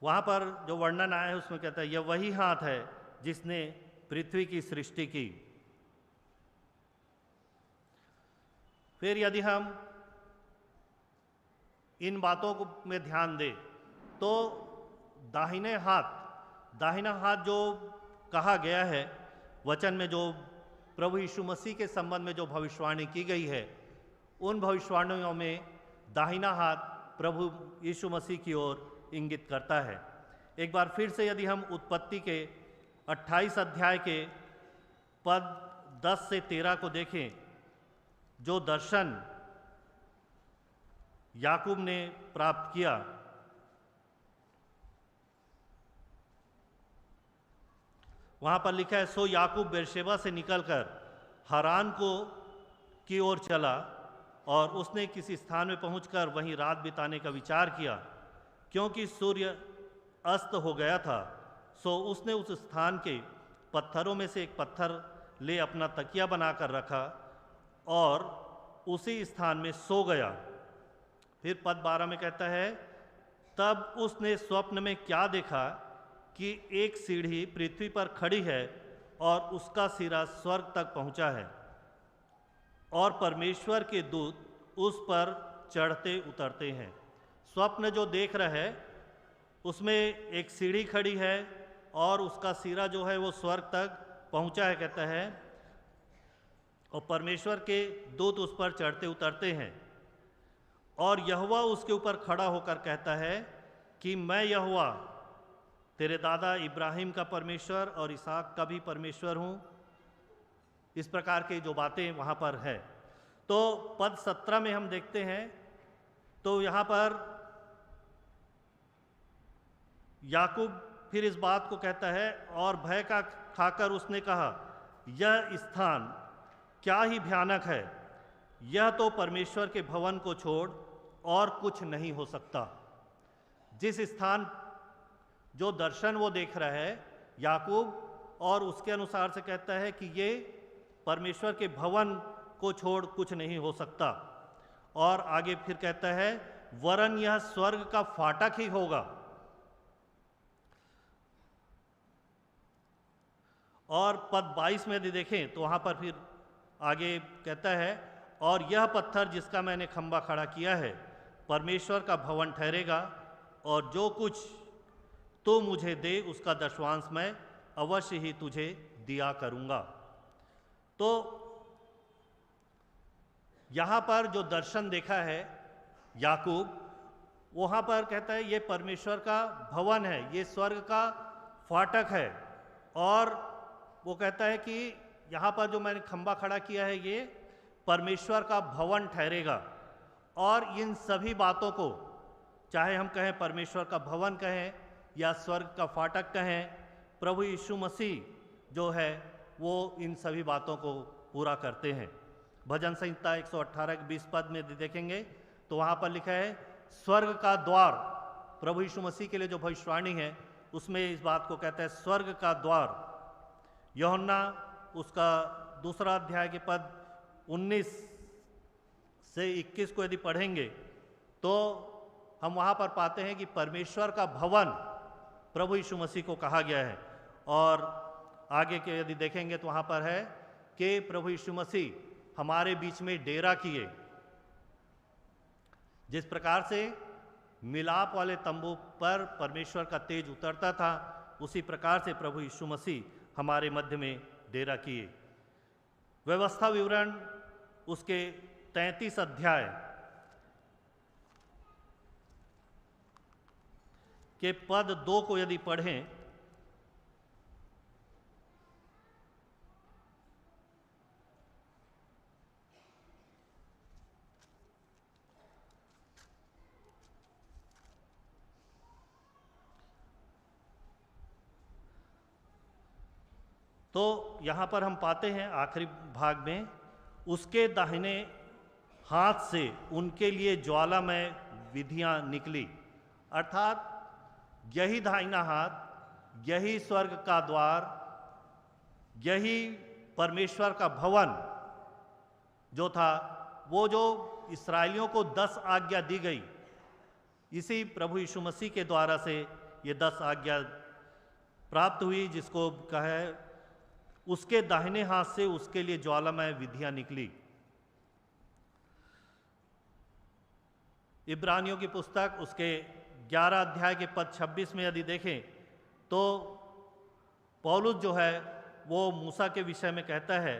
A: वहाँ पर जो वर्णन आया है उसमें कहता है, यह वही हाथ है जिसने पृथ्वी की सृष्टि की। फिर यदि हम इन बातों को में ध्यान दें तो दाहिना हाथ जो कहा गया है वचन में, जो प्रभु यीशु मसीह के संबंध में जो भविष्यवाणी की गई है, उन भविष्यवाणियों में दाहिना हाथ प्रभु यीशु मसीह की ओर इंगित करता है। एक बार फिर से यदि हम उत्पत्ति के 28 अध्याय के पद 10 से 13 को देखें, जो दर्शन याकूब ने प्राप्त किया, वहां पर लिखा है, सो याकूब बेरशेबा से निकलकर हारान की ओर चला और उसने किसी स्थान में पहुंचकर वहीं रात बिताने का विचार किया, क्योंकि सूर्य अस्त हो गया था। सो उसने उस स्थान के पत्थरों में से एक पत्थर ले अपना तकिया बनाकर रखा और उसी स्थान में सो गया। फिर पद 12 में कहता है, तब उसने स्वप्न में क्या देखा कि एक सीढ़ी पृथ्वी पर खड़ी है और उसका सिरा स्वर्ग तक पहुंचा है और परमेश्वर के दूत उस पर चढ़ते उतरते हैं। स्वप्न जो देख रहा है उसमें एक सीढ़ी खड़ी है और उसका सिरा जो है वो स्वर्ग तक पहुंचा है, कहता है, और परमेश्वर के दूत उस पर चढ़ते उतरते हैं। और यहोवा उसके ऊपर खड़ा होकर कहता है कि मैं यहोवा तेरे दादा इब्राहिम का परमेश्वर और इसहाक का भी परमेश्वर हूँ। इस प्रकार की जो बातें वहाँ पर है। तो पद 17 में हम देखते हैं तो यहाँ पर याकूब फिर इस बात को कहता है, और भय का खाकर उसने कहा, यह स्थान क्या ही भयानक है, यह तो परमेश्वर के भवन को छोड़ और कुछ नहीं हो सकता। जिस स्थान जो दर्शन वो देख रहा है याकूब, और उसके अनुसार से कहता है कि ये परमेश्वर के भवन को छोड़ कुछ नहीं हो सकता। और आगे फिर कहता है, वरन यह स्वर्ग का फाटक ही होगा। और पद 22 में यदि देखें तो वहाँ पर फिर आगे कहता है, और यह पत्थर जिसका मैंने खंबा खड़ा किया है परमेश्वर का भवन ठहरेगा, और जो कुछ तो मुझे दे उसका दशवांश मैं अवश्य ही तुझे दिया करूँगा। तो यहाँ पर जो दर्शन देखा है याकूब, वहाँ पर कहता है ये परमेश्वर का भवन है, ये स्वर्ग का फाटक है। और वो कहता है कि यहाँ पर जो मैंने खंबा खड़ा किया है ये परमेश्वर का भवन ठहरेगा। और इन सभी बातों को, चाहे हम कहें परमेश्वर का भवन कहें या स्वर्ग का फाटक कहें, प्रभु यीशु मसीह जो है वो इन सभी बातों को पूरा करते हैं। भजन संहिता 118 के 20 पद में देखेंगे तो वहाँ पर लिखा है, स्वर्ग का द्वार, प्रभु यीशु मसीह के लिए जो भविष्यवाणी है उसमें इस बात को कहता है, स्वर्ग का द्वार। यूहन्ना उसका 2 अध्याय के पद 19 से 21 को यदि पढ़ेंगे तो हम वहाँ पर पाते हैं कि परमेश्वर का भवन प्रभु यीशु मसीह को कहा गया है। और आगे के यदि देखेंगे तो वहाँ पर है कि प्रभु यीशु मसीह हमारे बीच में डेरा किए। जिस प्रकार से मिलाप वाले तंबू पर परमेश्वर का तेज उतरता था, उसी प्रकार से प्रभु यीशु मसीह हमारे मध्य में डेरा किए। व्यवस्था विवरण उसके 33 अध्याय के पद 2 को यदि पढ़ें तो यहाँ पर हम पाते हैं आखिरी भाग में, उसके दाहिने हाथ से उनके लिए ज्वालामय विधियाँ निकली। अर्थात यही दाहिना हाथ, यही स्वर्ग का द्वार, यही परमेश्वर का भवन जो था, वो जो इस्राएलियों को 10 आज्ञा दी गई, इसी प्रभु यीशु मसीह के द्वारा से ये 10 आज्ञा प्राप्त हुई, जिसको कहे उसके दाहिने हाथ से उसके लिए ज्वालामय विधियां निकली। इब्रानियों की पुस्तक उसके 11 अध्याय के पद 26 में यदि देखें तो पौलुस जो है वो मूसा के विषय में कहता है,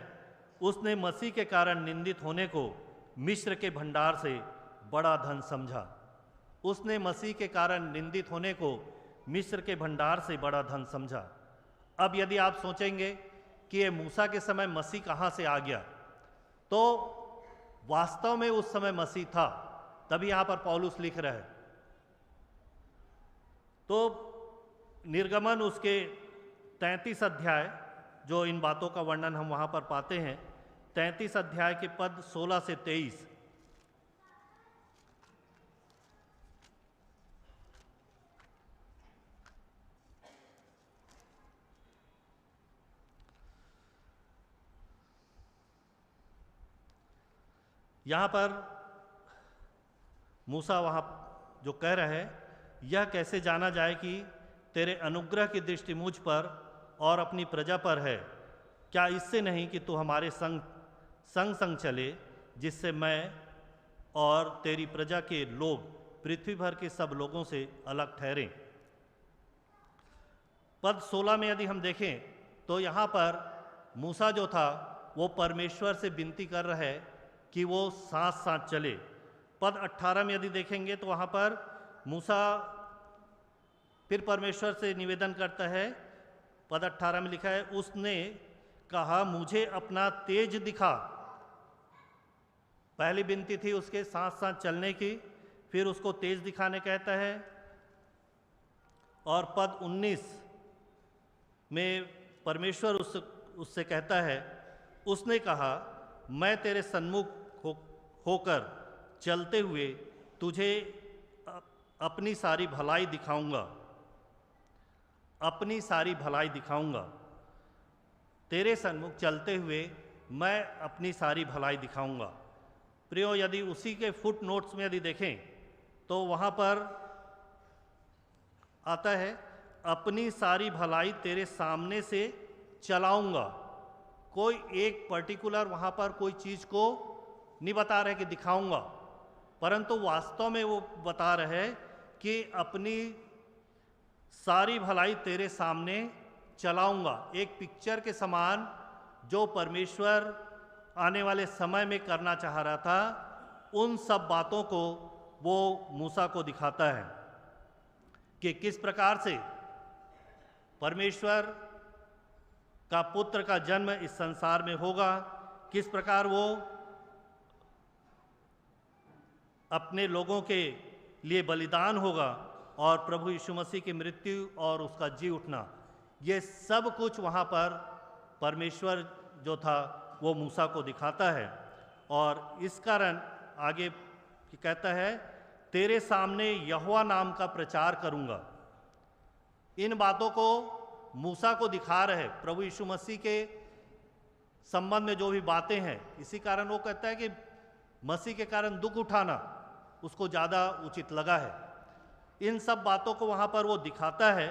A: उसने मसीह के कारण निंदित होने को मिस्र के भंडार से बड़ा धन समझा। उसने मसीह के कारण निंदित होने को मिस्र के भंडार से बड़ा धन समझा। अब यदि आप सोचेंगे कि ये मूसा के समय मसीह कहाँ से आ गया, तो वास्तव में उस समय मसीह था, तभी यहाँ पर पौलुस लिख रहा है। तो निर्गमन उसके 33 अध्याय, जो इन बातों का वर्णन हम वहाँ पर पाते हैं, 33 अध्याय के पद 16 से 23। यहाँ पर मूसा वहाँ जो कह रहे हैं, यह कैसे जाना जाए कि तेरे अनुग्रह की दृष्टि मुझ पर और अपनी प्रजा पर है, क्या इससे नहीं कि तू हमारे संग संग चले, जिससे मैं और तेरी प्रजा के लोग पृथ्वी भर के सब लोगों से अलग ठहरें। पद 16 में यदि हम देखें तो यहाँ पर मूसा जो था वो परमेश्वर से विनती कर रहा है कि वो साथ साथ चले। पद 18 में यदि देखेंगे तो वहाँ पर मूसा फिर परमेश्वर से निवेदन करता है। पद 18 में लिखा है, उसने कहा मुझे अपना तेज दिखा। पहली विनती थी उसके साथ साथ चलने की, फिर उसको तेज दिखाने कहता है। और पद 19 में परमेश्वर उससे कहता है, उसने कहा मैं तेरे सन्मुख होकर चलते हुए तुझे अपनी सारी भलाई दिखाऊंगा, अपनी सारी भलाई दिखाऊंगा। तेरे सन्मुख चलते हुए मैं अपनी सारी भलाई दिखाऊंगा। प्रियो, यदि उसी के फुट नोट्स में यदि देखें तो वहाँ पर आता है, अपनी सारी भलाई तेरे सामने से चलाऊंगा। कोई एक पर्टिकुलर वहाँ पर कोई चीज़ को नहीं बता रहे कि दिखाऊंगा, परंतु वास्तव में वो बता रहे कि अपनी सारी भलाई तेरे सामने चलाऊंगा। एक पिक्चर के समान जो परमेश्वर आने वाले समय में करना चाह रहा था, उन सब बातों को वो मूसा को दिखाता है कि किस प्रकार से परमेश्वर का पुत्र का जन्म इस संसार में होगा, किस प्रकार वो अपने लोगों के लिए बलिदान होगा और प्रभु यीशु मसीह की मृत्यु और उसका जी उठना, ये सब कुछ वहाँ पर परमेश्वर जो था वो मूसा को दिखाता है। और इस कारण आगे कहता है, तेरे सामने यहोवा नाम का प्रचार करूँगा। इन बातों को मूसा को दिखा रहे प्रभु यीशु मसीह के संबंध में जो भी बातें हैं। इसी कारण वो कहता है कि मसीह के कारण दुख उठाना उसको ज़्यादा उचित लगा है। इन सब बातों को वहाँ पर वो दिखाता है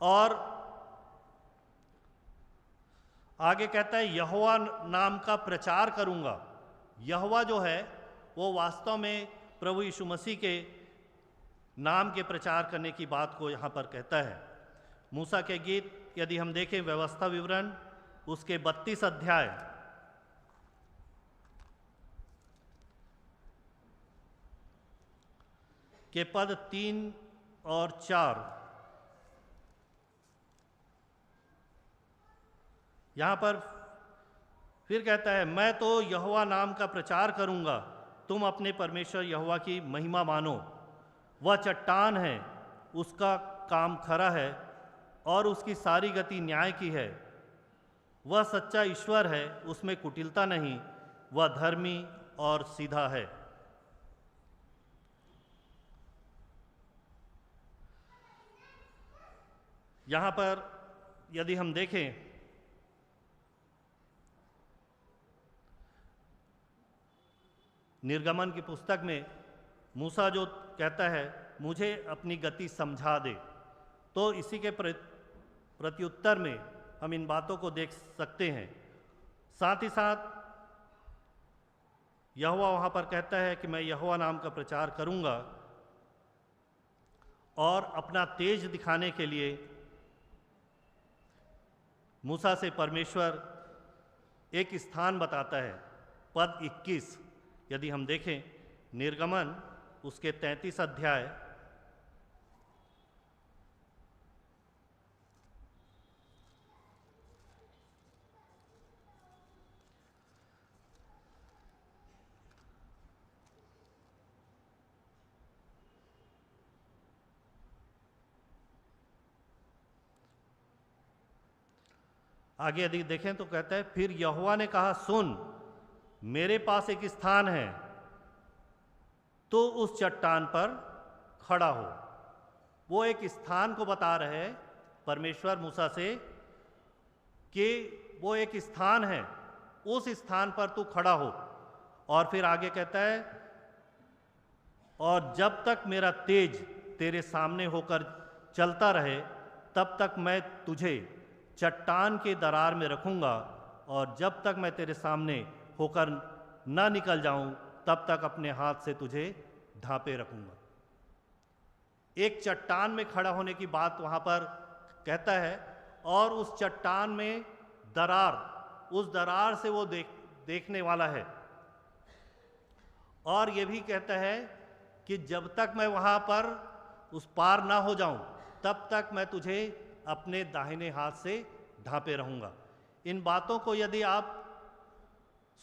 A: और आगे कहता है यहोवा नाम का प्रचार करूँगा। यहोवा जो है वो वास्तव में प्रभु यीशु मसीह के नाम के प्रचार करने की बात को यहाँ पर कहता है। मूसा के गीत यदि हम देखें व्यवस्था विवरण उसके 32 अध्याय के पद 3 और 4 यहाँ पर फिर कहता है, मैं तो यहोवा नाम का प्रचार करूँगा, तुम अपने परमेश्वर यहोवा की महिमा मानो। वह चट्टान है, उसका काम खरा है और उसकी सारी गति न्याय की है। वह सच्चा ईश्वर है, उसमें कुटिलता नहीं, वह धर्मी और सीधा है। यहाँ पर यदि हम देखें निर्गमन की पुस्तक में मूसा जो कहता है मुझे अपनी गति समझा दे, तो इसी के प्रत्युत्तर में हम इन बातों को देख सकते हैं। साथ ही साथ यहोवा वहाँ पर कहता है कि मैं यहोवा नाम का प्रचार करूँगा और अपना तेज दिखाने के लिए मूसा से परमेश्वर एक स्थान बताता है। पद 21 यदि हम देखें निर्गमन उसके 33 अध्याय आगे यदि देखें तो कहता है, फिर यहोवा ने कहा सुन, मेरे पास एक स्थान है, तो उस चट्टान पर खड़ा हो। वो एक स्थान को बता रहे हैं परमेश्वर मूसा से कि वो एक स्थान है, उस स्थान पर तू खड़ा हो। और फिर आगे कहता है, और जब तक मेरा तेज तेरे सामने होकर चलता रहे तब तक मैं तुझे चट्टान के दरार में रखूँगा, और जब तक मैं तेरे सामने होकर न निकल जाऊं तब तक अपने हाथ से तुझे ढांपे रखूँगा। एक चट्टान में खड़ा होने की बात वहाँ पर कहता है, और उस चट्टान में दरार, उस दरार से वो देखने वाला है। और ये भी कहता है कि जब तक मैं वहाँ पर उस पार ना हो जाऊं तब तक मैं तुझे अपने दाहिने हाथ से ढांपे रहूँगा। इन बातों को यदि आप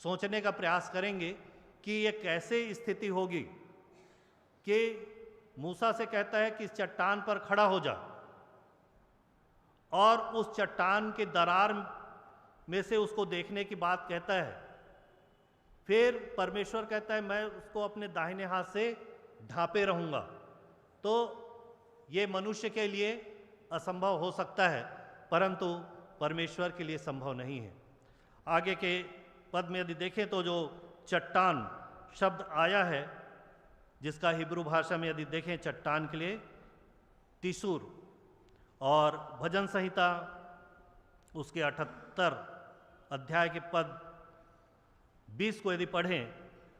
A: सोचने का प्रयास करेंगे कि ये कैसे स्थिति होगी कि मूसा से कहता है कि इस चट्टान पर खड़ा हो जा, और उस चट्टान के दरार में से उसको देखने की बात कहता है। फिर परमेश्वर कहता है मैं उसको अपने दाहिने हाथ से ढांपे रहूँगा। तो ये मनुष्य के लिए असंभव हो सकता है, परंतु परमेश्वर के लिए संभव नहीं है। आगे के पद में यदि देखें तो जो चट्टान शब्द आया है, जिसका हिब्रू भाषा में यदि देखें चट्टान के लिए तीसूर, और भजन संहिता उसके 78 अध्याय के पद 20 को यदि पढ़ें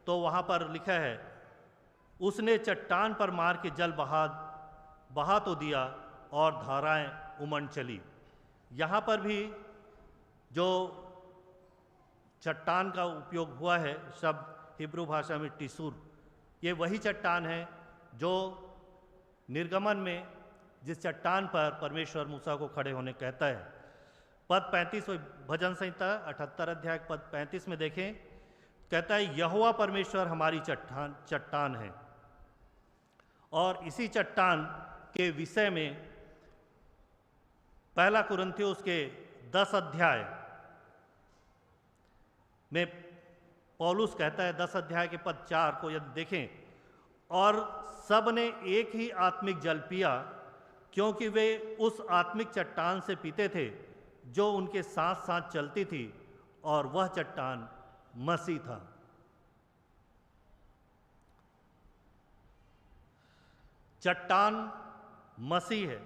A: तो वहाँ पर लिखा है, उसने चट्टान पर मार के जल बहा तो दिया और धाराएं उमड़ चली। यहाँ पर भी जो चट्टान का उपयोग हुआ है शब्द हिब्रू भाषा में टिसूर, ये वही चट्टान है जो निर्गमन में जिस चट्टान पर परमेश्वर मूसा को खड़े होने कहता है। पद 35 भजन संहिता 78 अध्याय पद 35 में देखें, कहता है यहोवा परमेश्वर हमारी चट्टान है। और इसी चट्टान के विषय में पहला कुरिन्थियों के 10 अध्याय में पौलुस कहता है, 10 अध्याय के पद 4 को यदि देखें, और सब ने एक ही आत्मिक जल पिया, क्योंकि वे उस आत्मिक चट्टान से पीते थे जो उनके साथ साथ चलती थी, और वह चट्टान मसीह था। चट्टान मसीह है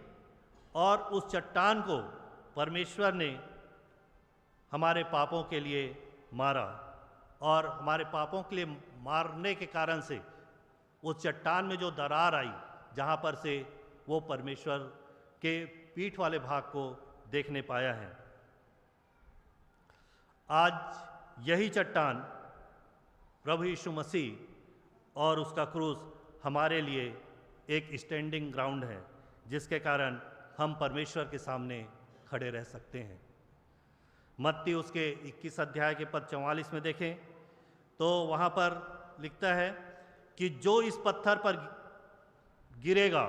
A: और उस चट्टान को परमेश्वर ने हमारे पापों के लिए मारा, और हमारे पापों के लिए मारने के कारण से उस चट्टान में जो दरार आई, जहाँ पर से वो परमेश्वर के पीठ वाले भाग को देखने पाया है। आज यही चट्टान प्रभु यीशु मसीह और उसका क्रूस हमारे लिए एक स्टैंडिंग ग्राउंड है, जिसके कारण हम परमेश्वर के सामने खड़े रह सकते हैं। मत्ती उसके 21 अध्याय के पद 44 में देखें तो वहाँ पर लिखता है कि जो इस पत्थर पर गिरेगा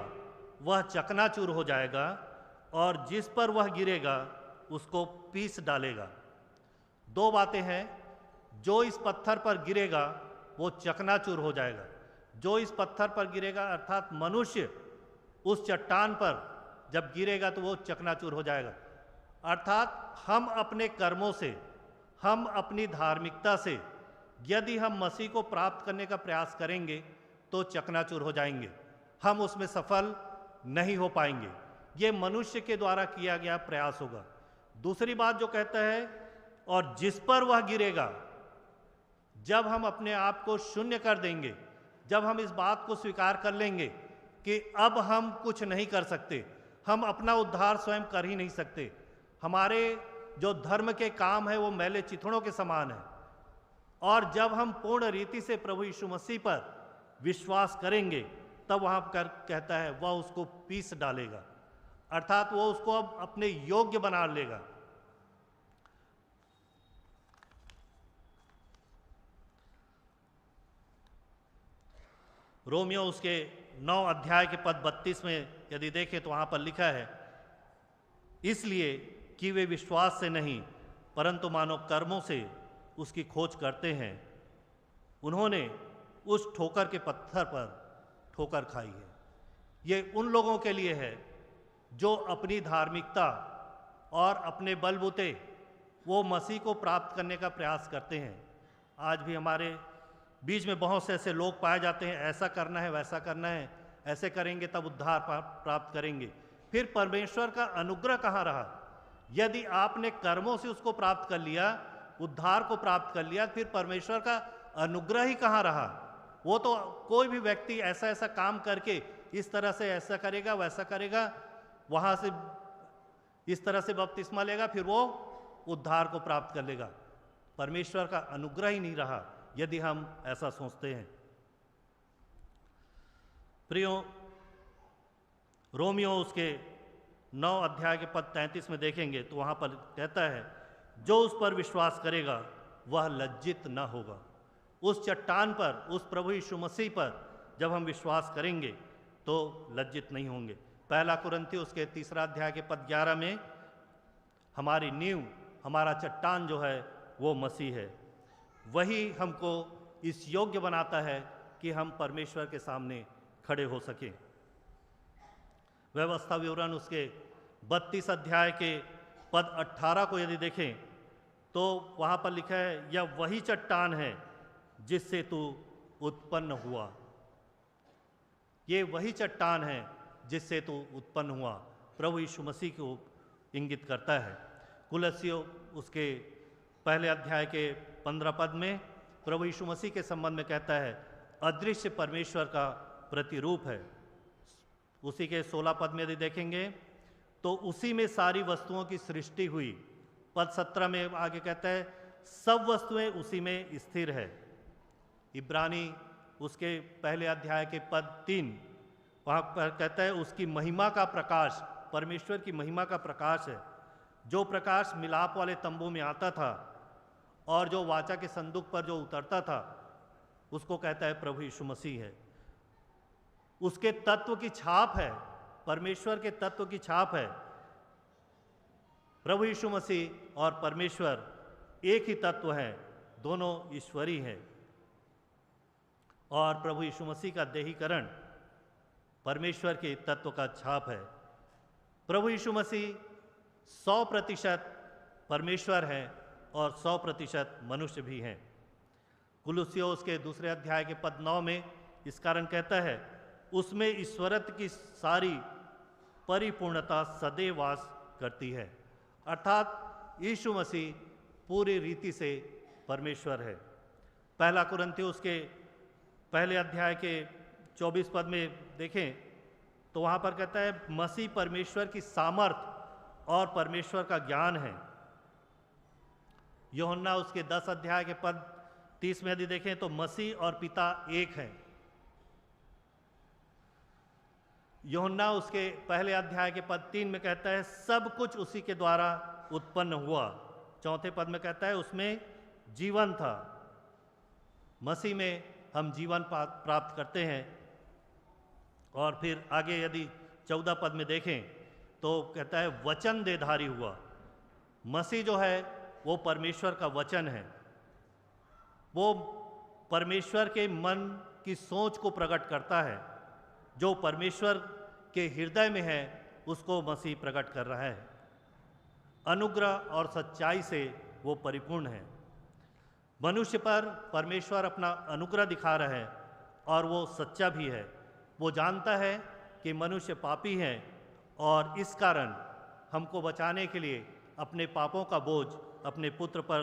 A: वह चकनाचूर हो जाएगा, और जिस पर वह गिरेगा उसको पीस डालेगा। दो बातें हैं, जो इस पत्थर पर गिरेगा वो चकनाचूर हो जाएगा। जो इस पत्थर पर गिरेगा अर्थात मनुष्य उस चट्टान पर जब गिरेगा तो वो चकनाचूर हो जाएगा। अर्थात हम अपने कर्मों से, हम अपनी धार्मिकता से यदि हम मसीह को प्राप्त करने का प्रयास करेंगे तो चकनाचूर हो जाएंगे, हम उसमें सफल नहीं हो पाएंगे। ये मनुष्य के द्वारा किया गया प्रयास होगा। दूसरी बात जो कहता है, और जिस पर वह गिरेगा, जब हम अपने आप को शून्य कर देंगे, जब हम इस बात को स्वीकार कर लेंगे कि अब हम कुछ नहीं कर सकते, हम अपना उद्धार स्वयं कर ही नहीं सकते, हमारे जो धर्म के काम है वो मैले चिथड़ों के समान है, और जब हम पूर्ण रीति से प्रभु यीशु मसीह पर विश्वास करेंगे तब वहाँ पर कहता है वह उसको पीस डालेगा, अर्थात वो उसको अब अपने योग्य बना लेगा। रोमियो उसके 9 अध्याय के पद 32 में यदि देखें तो वहाँ पर लिखा है, इसलिए कि वे विश्वास से नहीं परंतु मानो कर्मों से उसकी खोज करते हैं, उन्होंने उस ठोकर के पत्थर पर ठोकर खाई है। ये उन लोगों के लिए है जो अपनी धार्मिकता और अपने बलबूते वो मसीह को प्राप्त करने का प्रयास करते हैं। आज भी हमारे बीच में बहुत से ऐसे लोग पाए जाते हैं, ऐसा करना है, वैसा करना है, ऐसे करेंगे तब उद्धार प्राप्त करेंगे। फिर परमेश्वर का अनुग्रह कहाँ रहा? यदि आपने कर्मों से उसको प्राप्त कर लिया, उद्धार को प्राप्त कर लिया, फिर परमेश्वर का अनुग्रह ही कहाँ रहा? वो तो कोई भी व्यक्ति ऐसा ऐसा काम करके इस तरह से ऐसा करेगा, वैसा करेगा, वहाँ से इस तरह से बपतिस्मा लेगा, फिर वो उद्धार को प्राप्त कर लेगा। परमेश्वर का अनुग्रह ही नहीं रहा यदि हम ऐसा सोचते हैं। प्रियो, रोमियो उसके 9 अध्याय के पद 33 में देखेंगे तो वहाँ पर कहता है, जो उस पर विश्वास करेगा वह लज्जित न होगा। उस चट्टान पर, उस प्रभु यीशु मसीह पर जब हम विश्वास करेंगे तो लज्जित नहीं होंगे। पहला कुरिन्थियों उसके 3 अध्याय के पद 11 में हमारी नींव, हमारा चट्टान जो है वो मसीह है। वही हमको इस योग्य बनाता है कि हम परमेश्वर के सामने खड़े हो सकें। व्यवस्था विवरण उसके 32 अध्याय के पद 18 को यदि देखें तो वहाँ पर लिखा है, यह वही चट्टान है जिससे तू उत्पन्न हुआ। ये वही चट्टान है जिससे तू उत्पन्न हुआ। प्रभु यीशु मसीह को इंगित करता है। कुलस्सियों उसके पहले अध्याय के 15 पद में प्रभु यीशु मसीह के संबंध में कहता है, अदृश्य परमेश्वर का प्रतिरूप है। उसी के 16 पद में यदि देखेंगे तो उसी में सारी वस्तुओं की सृष्टि हुई। पद 17 में आगे कहता है, सब वस्तुएं उसी में स्थिर है। इब्रानी उसके पहले अध्याय के पद 3 वहाँ पर कहता है, उसकी महिमा का प्रकाश, परमेश्वर की महिमा का प्रकाश है, जो प्रकाश मिलाप वाले तंबू में आता था और जो वाचा के संदूक पर जो उतरता था, उसको कहता है प्रभु यीशु मसीह है। उसके तत्व की छाप है, परमेश्वर के तत्व की छाप है। प्रभु यीशु मसीह और परमेश्वर एक ही तत्व है, दोनों ईश्वरी हैं। और प्रभु यीशु मसीह का देहीकरण परमेश्वर के तत्व का छाप है। प्रभु यीशु मसीह 100% परमेश्वर है और 100% मनुष्य भी हैं। कुलुस्सियों उसके 2 अध्याय के पद 9 में इस कारण कहता है, उसमें ईश्वरत्व की सारी परिपूर्णता सदैव वास करती है, अर्थात यीशु मसीह पूरी रीति से परमेश्वर है। पहला कुरिन्थियों के पहले अध्याय के 24 पद में देखें तो वहाँ पर कहता है मसीह परमेश्वर की सामर्थ और परमेश्वर का ज्ञान है। यूहन्ना उसके 10 अध्याय के पद 30 में यदि देखें तो मसीह और पिता एक हैं। यूहन्ना उसके पहले अध्याय के पद 3 में कहता है सब कुछ उसी के द्वारा उत्पन्न हुआ। चौथे पद में कहता है उसमें जीवन था। मसीह में हम जीवन प्राप्त करते हैं। और फिर आगे यदि 14 पद में देखें तो कहता है वचन देहधारी हुआ। मसीह जो है वो परमेश्वर का वचन है, वो परमेश्वर के मन की सोच को प्रकट करता है। जो परमेश्वर के हृदय में है उसको मसीह प्रकट कर रहा है। अनुग्रह और सच्चाई से वो परिपूर्ण है। मनुष्य पर परमेश्वर अपना अनुग्रह दिखा रहा है और वो सच्चा भी है। वो जानता है कि मनुष्य पापी हैं और इस कारण हमको बचाने के लिए अपने पापों का बोझ अपने पुत्र पर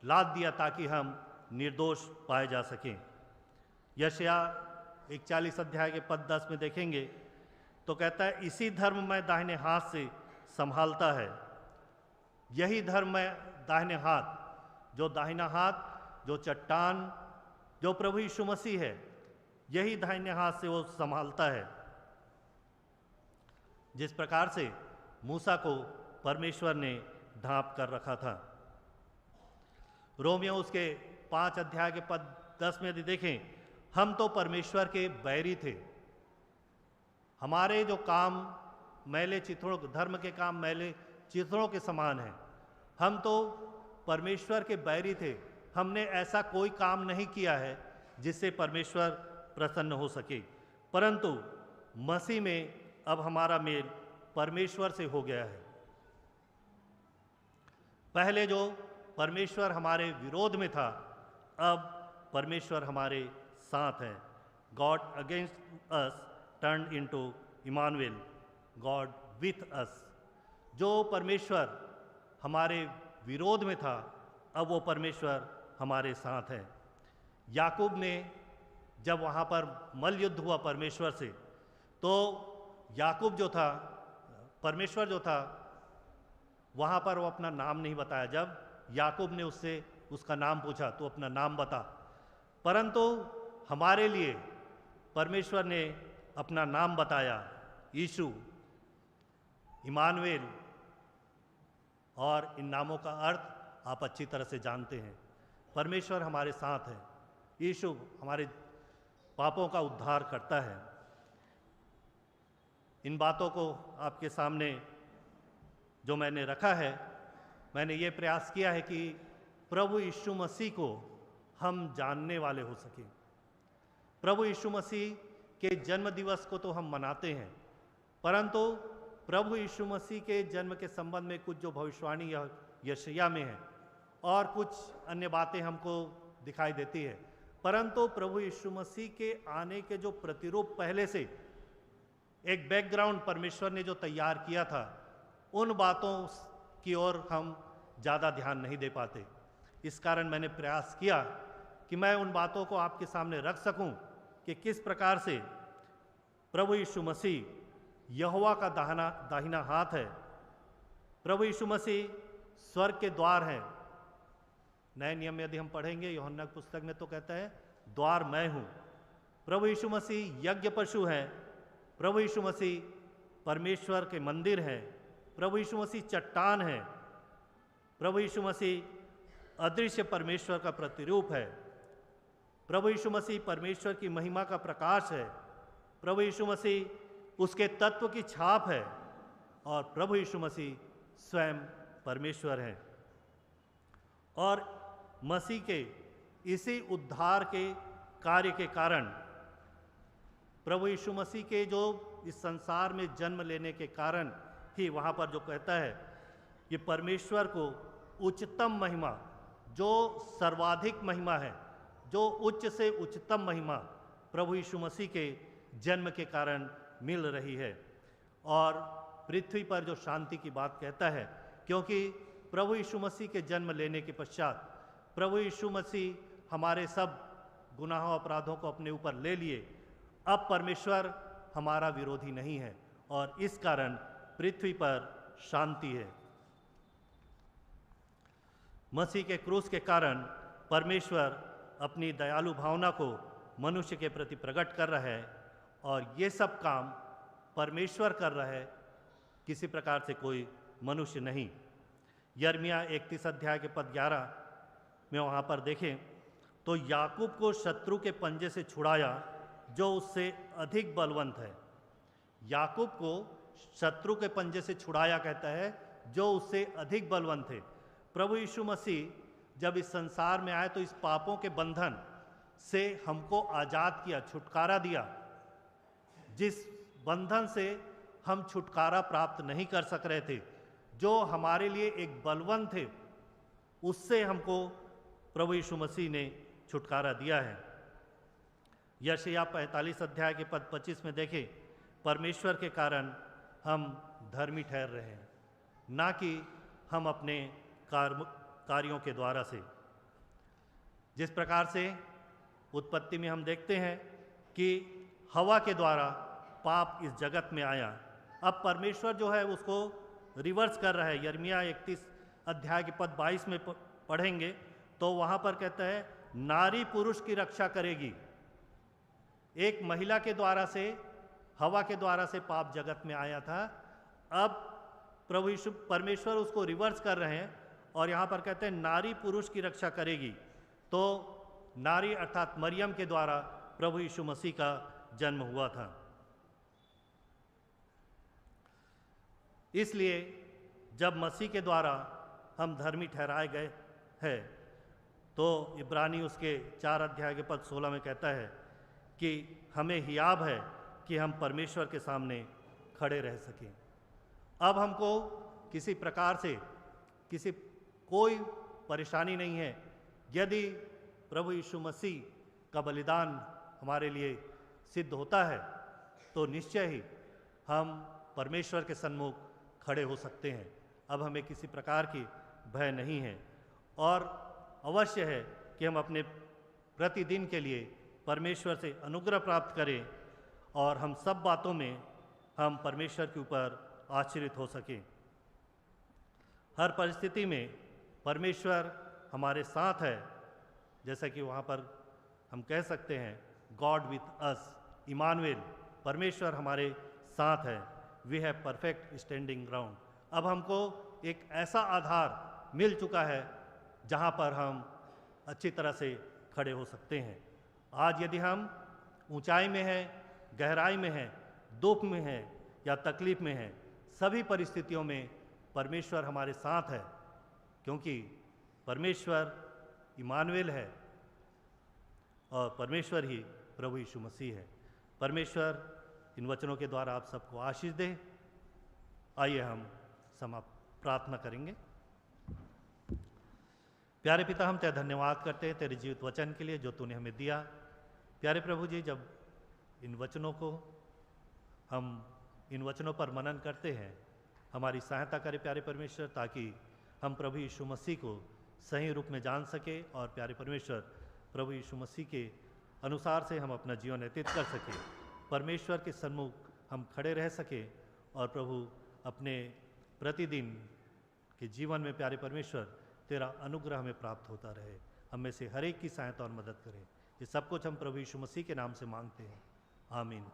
A: लाद दिया ताकि हम निर्दोष पाए जा सकें। यशायाह 41 अध्याय के पद 10 में देखेंगे तो कहता है इसी धर्म में दाहिने हाथ से संभालता है। यही धर्म में दाहिने हाथ, जो दाहिना हाथ जो चट्टान जो प्रभु यीशु मसीह है, यही दाहिने हाथ से वो संभालता है। जिस प्रकार से मूसा को परमेश्वर ने ढांप कर रखा था। रोमियो उसके 5 अध्याय के पद 10 में यदि देखें हम तो परमेश्वर के बैरी थे। हमारे जो काम मैले चिथड़ों, धर्म के काम मैले चिथड़ों के समान हैं। हम तो परमेश्वर के बैरी थे। हमने ऐसा कोई काम नहीं किया है जिससे परमेश्वर प्रसन्न हो सके, परंतु मसीह में अब हमारा मेल परमेश्वर से हो गया है। पहले जो परमेश्वर हमारे विरोध में था, अब परमेश्वर हमारे साथ है। God against us turn into Emmanuel, God with us. जो परमेश्वर हमारे विरोध में था, अब वो परमेश्वर हमारे साथ है। याकूब ने जब वहाँ पर मल्ल युद्ध हुआ परमेश्वर से, तो याकूब जो था, परमेश्वर जो था, वहाँ पर वो अपना नाम नहीं बताया। जब याकूब ने उससे उसका नाम पूछा तो अपना नाम बता, परंतु हमारे लिए परमेश्वर ने अपना नाम बताया, यीशु, इमानुएल। और इन नामों का अर्थ आप अच्छी तरह से जानते हैं। परमेश्वर हमारे साथ है। यीशु हमारे पापों का उद्धार करता है। इन बातों को आपके सामने जो मैंने रखा है, मैंने ये प्रयास किया है कि प्रभु यीशु मसीह को हम जानने वाले हो सकें। प्रभु यीशु मसीह के जन्म दिवस को तो हम मनाते हैं, परंतु प्रभु यीशु मसीह के जन्म के संबंध में कुछ जो भविष्यवाणी यशायाह में है और कुछ अन्य बातें हमको दिखाई देती है, परंतु प्रभु यीशु मसीह के आने के जो प्रतिरूप पहले से एक बैकग्राउंड परमेश्वर ने जो तैयार किया था, उन बातों की ओर हम ज़्यादा ध्यान नहीं दे पाते। इस कारण मैंने प्रयास किया कि मैं उन बातों को आपके सामने रख सकूं कि किस प्रकार से प्रभु यीशु मसीह यहोवा का दाहिना हाथ है। प्रभु यीशु मसीह स्वर्ग के द्वार हैं। नए नियम में यदि हम पढ़ेंगे यूहन्ना की पुस्तक में तो कहता है द्वार मैं हूँ। प्रभु यीशु मसीह यज्ञ पशु हैं। प्रभु यीशु मसीह परमेश्वर के मंदिर हैं। प्रभु यीशु मसीह चट्टान है। प्रभु यीशु मसीह अदृश्य परमेश्वर का प्रतिरूप है। प्रभु यीशु मसीह परमेश्वर की महिमा का प्रकाश है। प्रभु यीशु मसीह उसके तत्व की छाप है और प्रभु यीशु मसीह स्वयं परमेश्वर है। और मसीह के इसी उद्धार के कार्य के कारण प्रभु यीशु मसीह के जो इस संसार में जन्म लेने के कारण ही वहाँ पर जो कहता है ये परमेश्वर को उच्चतम महिमा, जो सर्वाधिक महिमा है, जो उच्च से उच्चतम महिमा प्रभु यीशु मसीह के जन्म के कारण मिल रही है। और पृथ्वी पर जो शांति की बात कहता है, क्योंकि प्रभु यीशु मसीह के जन्म लेने के पश्चात प्रभु यीशु मसीह हमारे सब गुनाहों अपराधों को अपने ऊपर ले लिए। अब परमेश्वर हमारा विरोधी नहीं है और इस कारण पृथ्वी पर शांति है। मसीह के क्रूस के कारण परमेश्वर अपनी दयालु भावना को मनुष्य के प्रति प्रकट कर रहा है और ये सब काम परमेश्वर कर रहा है, किसी प्रकार से कोई मनुष्य नहीं। यिर्मयाह 31 अध्याय के पद 11 में वहाँ पर देखें तो याकूब को शत्रु के पंजे से छुड़ाया जो उससे अधिक बलवंत है। याकूब को शत्रु के पंजे से छुड़ाया कहता है जो उससे अधिक बलवंत है। प्रभु यीशु मसीह जब इस संसार में आए तो इस पापों के बंधन से हमको आज़ाद किया, छुटकारा दिया। जिस बंधन से हम छुटकारा प्राप्त नहीं कर सक रहे थे, जो हमारे लिए एक बलवंत थे, उससे हमको प्रभु यीशु मसीह ने छुटकारा दिया है। यशायाह 45 अध्याय के पद 25 में देखें, परमेश्वर के कारण हम धर्मी ठहर रहे हैं, ना कि हम अपने कार्यों के द्वारा से। जिस प्रकार से उत्पत्ति में हम देखते हैं कि हवा के द्वारा पाप इस जगत में आया, अब परमेश्वर जो है उसको रिवर्स कर रहा है। यिर्मयाह 31 अध्याय के पद 22 में पढ़ेंगे तो वहाँ पर कहता है नारी पुरुष की रक्षा करेगी। एक महिला के द्वारा से, हवा के द्वारा से पाप जगत में आया था, अब प्रभु यीशु परमेश्वर उसको रिवर्स कर रहे हैं और यहाँ पर कहते हैं नारी पुरुष की रक्षा करेगी। तो नारी अर्थात मरियम के द्वारा प्रभु यीशु मसीह का जन्म हुआ था। इसलिए जब मसीह के द्वारा हम धर्मी ठहराए गए हैं तो इब्रानी उसके 4 अध्याय के पद 16 में कहता है कि हमें हियाब है कि हम परमेश्वर के सामने खड़े रह सकें। अब हमको किसी प्रकार से कोई परेशानी नहीं है। यदि प्रभु यीशु मसीह का बलिदान हमारे लिए सिद्ध होता है तो निश्चय ही हम परमेश्वर के सन्मुख खड़े हो सकते हैं। अब हमें किसी प्रकार की भय नहीं है और अवश्य है कि हम अपने प्रतिदिन के लिए परमेश्वर से अनुग्रह प्राप्त करें और हम सब बातों में हम परमेश्वर के ऊपर आश्रित हो सकें। हर परिस्थिति में परमेश्वर हमारे साथ है। जैसा कि वहाँ पर हम कह सकते हैं गॉड विथ अस, इमानुएल, परमेश्वर हमारे साथ है। We have perfect standing ground. अब हमको एक ऐसा आधार मिल चुका है जहाँ पर हम अच्छी तरह से खड़े हो सकते हैं। आज यदि हम ऊंचाई में हैं, गहराई में हैं, दुख में हैं या तकलीफ में हैं, सभी परिस्थितियों में परमेश्वर हमारे साथ है, क्योंकि परमेश्वर इमानुएल है और परमेश्वर ही प्रभु यीशु मसीह है। परमेश्वर इन वचनों के द्वारा आप सबको आशीष दे। आइए हम प्रार्थना करेंगे। प्यारे पिता, हम तेरा धन्यवाद करते हैं तेरे जीवित वचन के लिए जो तूने हमें दिया। प्यारे प्रभु जी, जब इन वचनों को हम इन वचनों पर मनन करते हैं, हमारी सहायता करे प्यारे परमेश्वर, ताकि हम प्रभु यीशु मसीह को सही रूप में जान सके और प्यारे परमेश्वर प्रभु यीशु मसीह के अनुसार से हम अपना जीवन व्यतीत कर सके, परमेश्वर के सन्मुख हम खड़े रह सके और प्रभु अपने प्रतिदिन के जीवन में प्यारे परमेश्वर तेरा अनुग्रह हमें प्राप्त होता रहे। हम में से हर एक की सहायता और मदद करें। ये सब कुछ हम प्रभु यीशु मसीह के नाम से मांगते हैं, आमीन।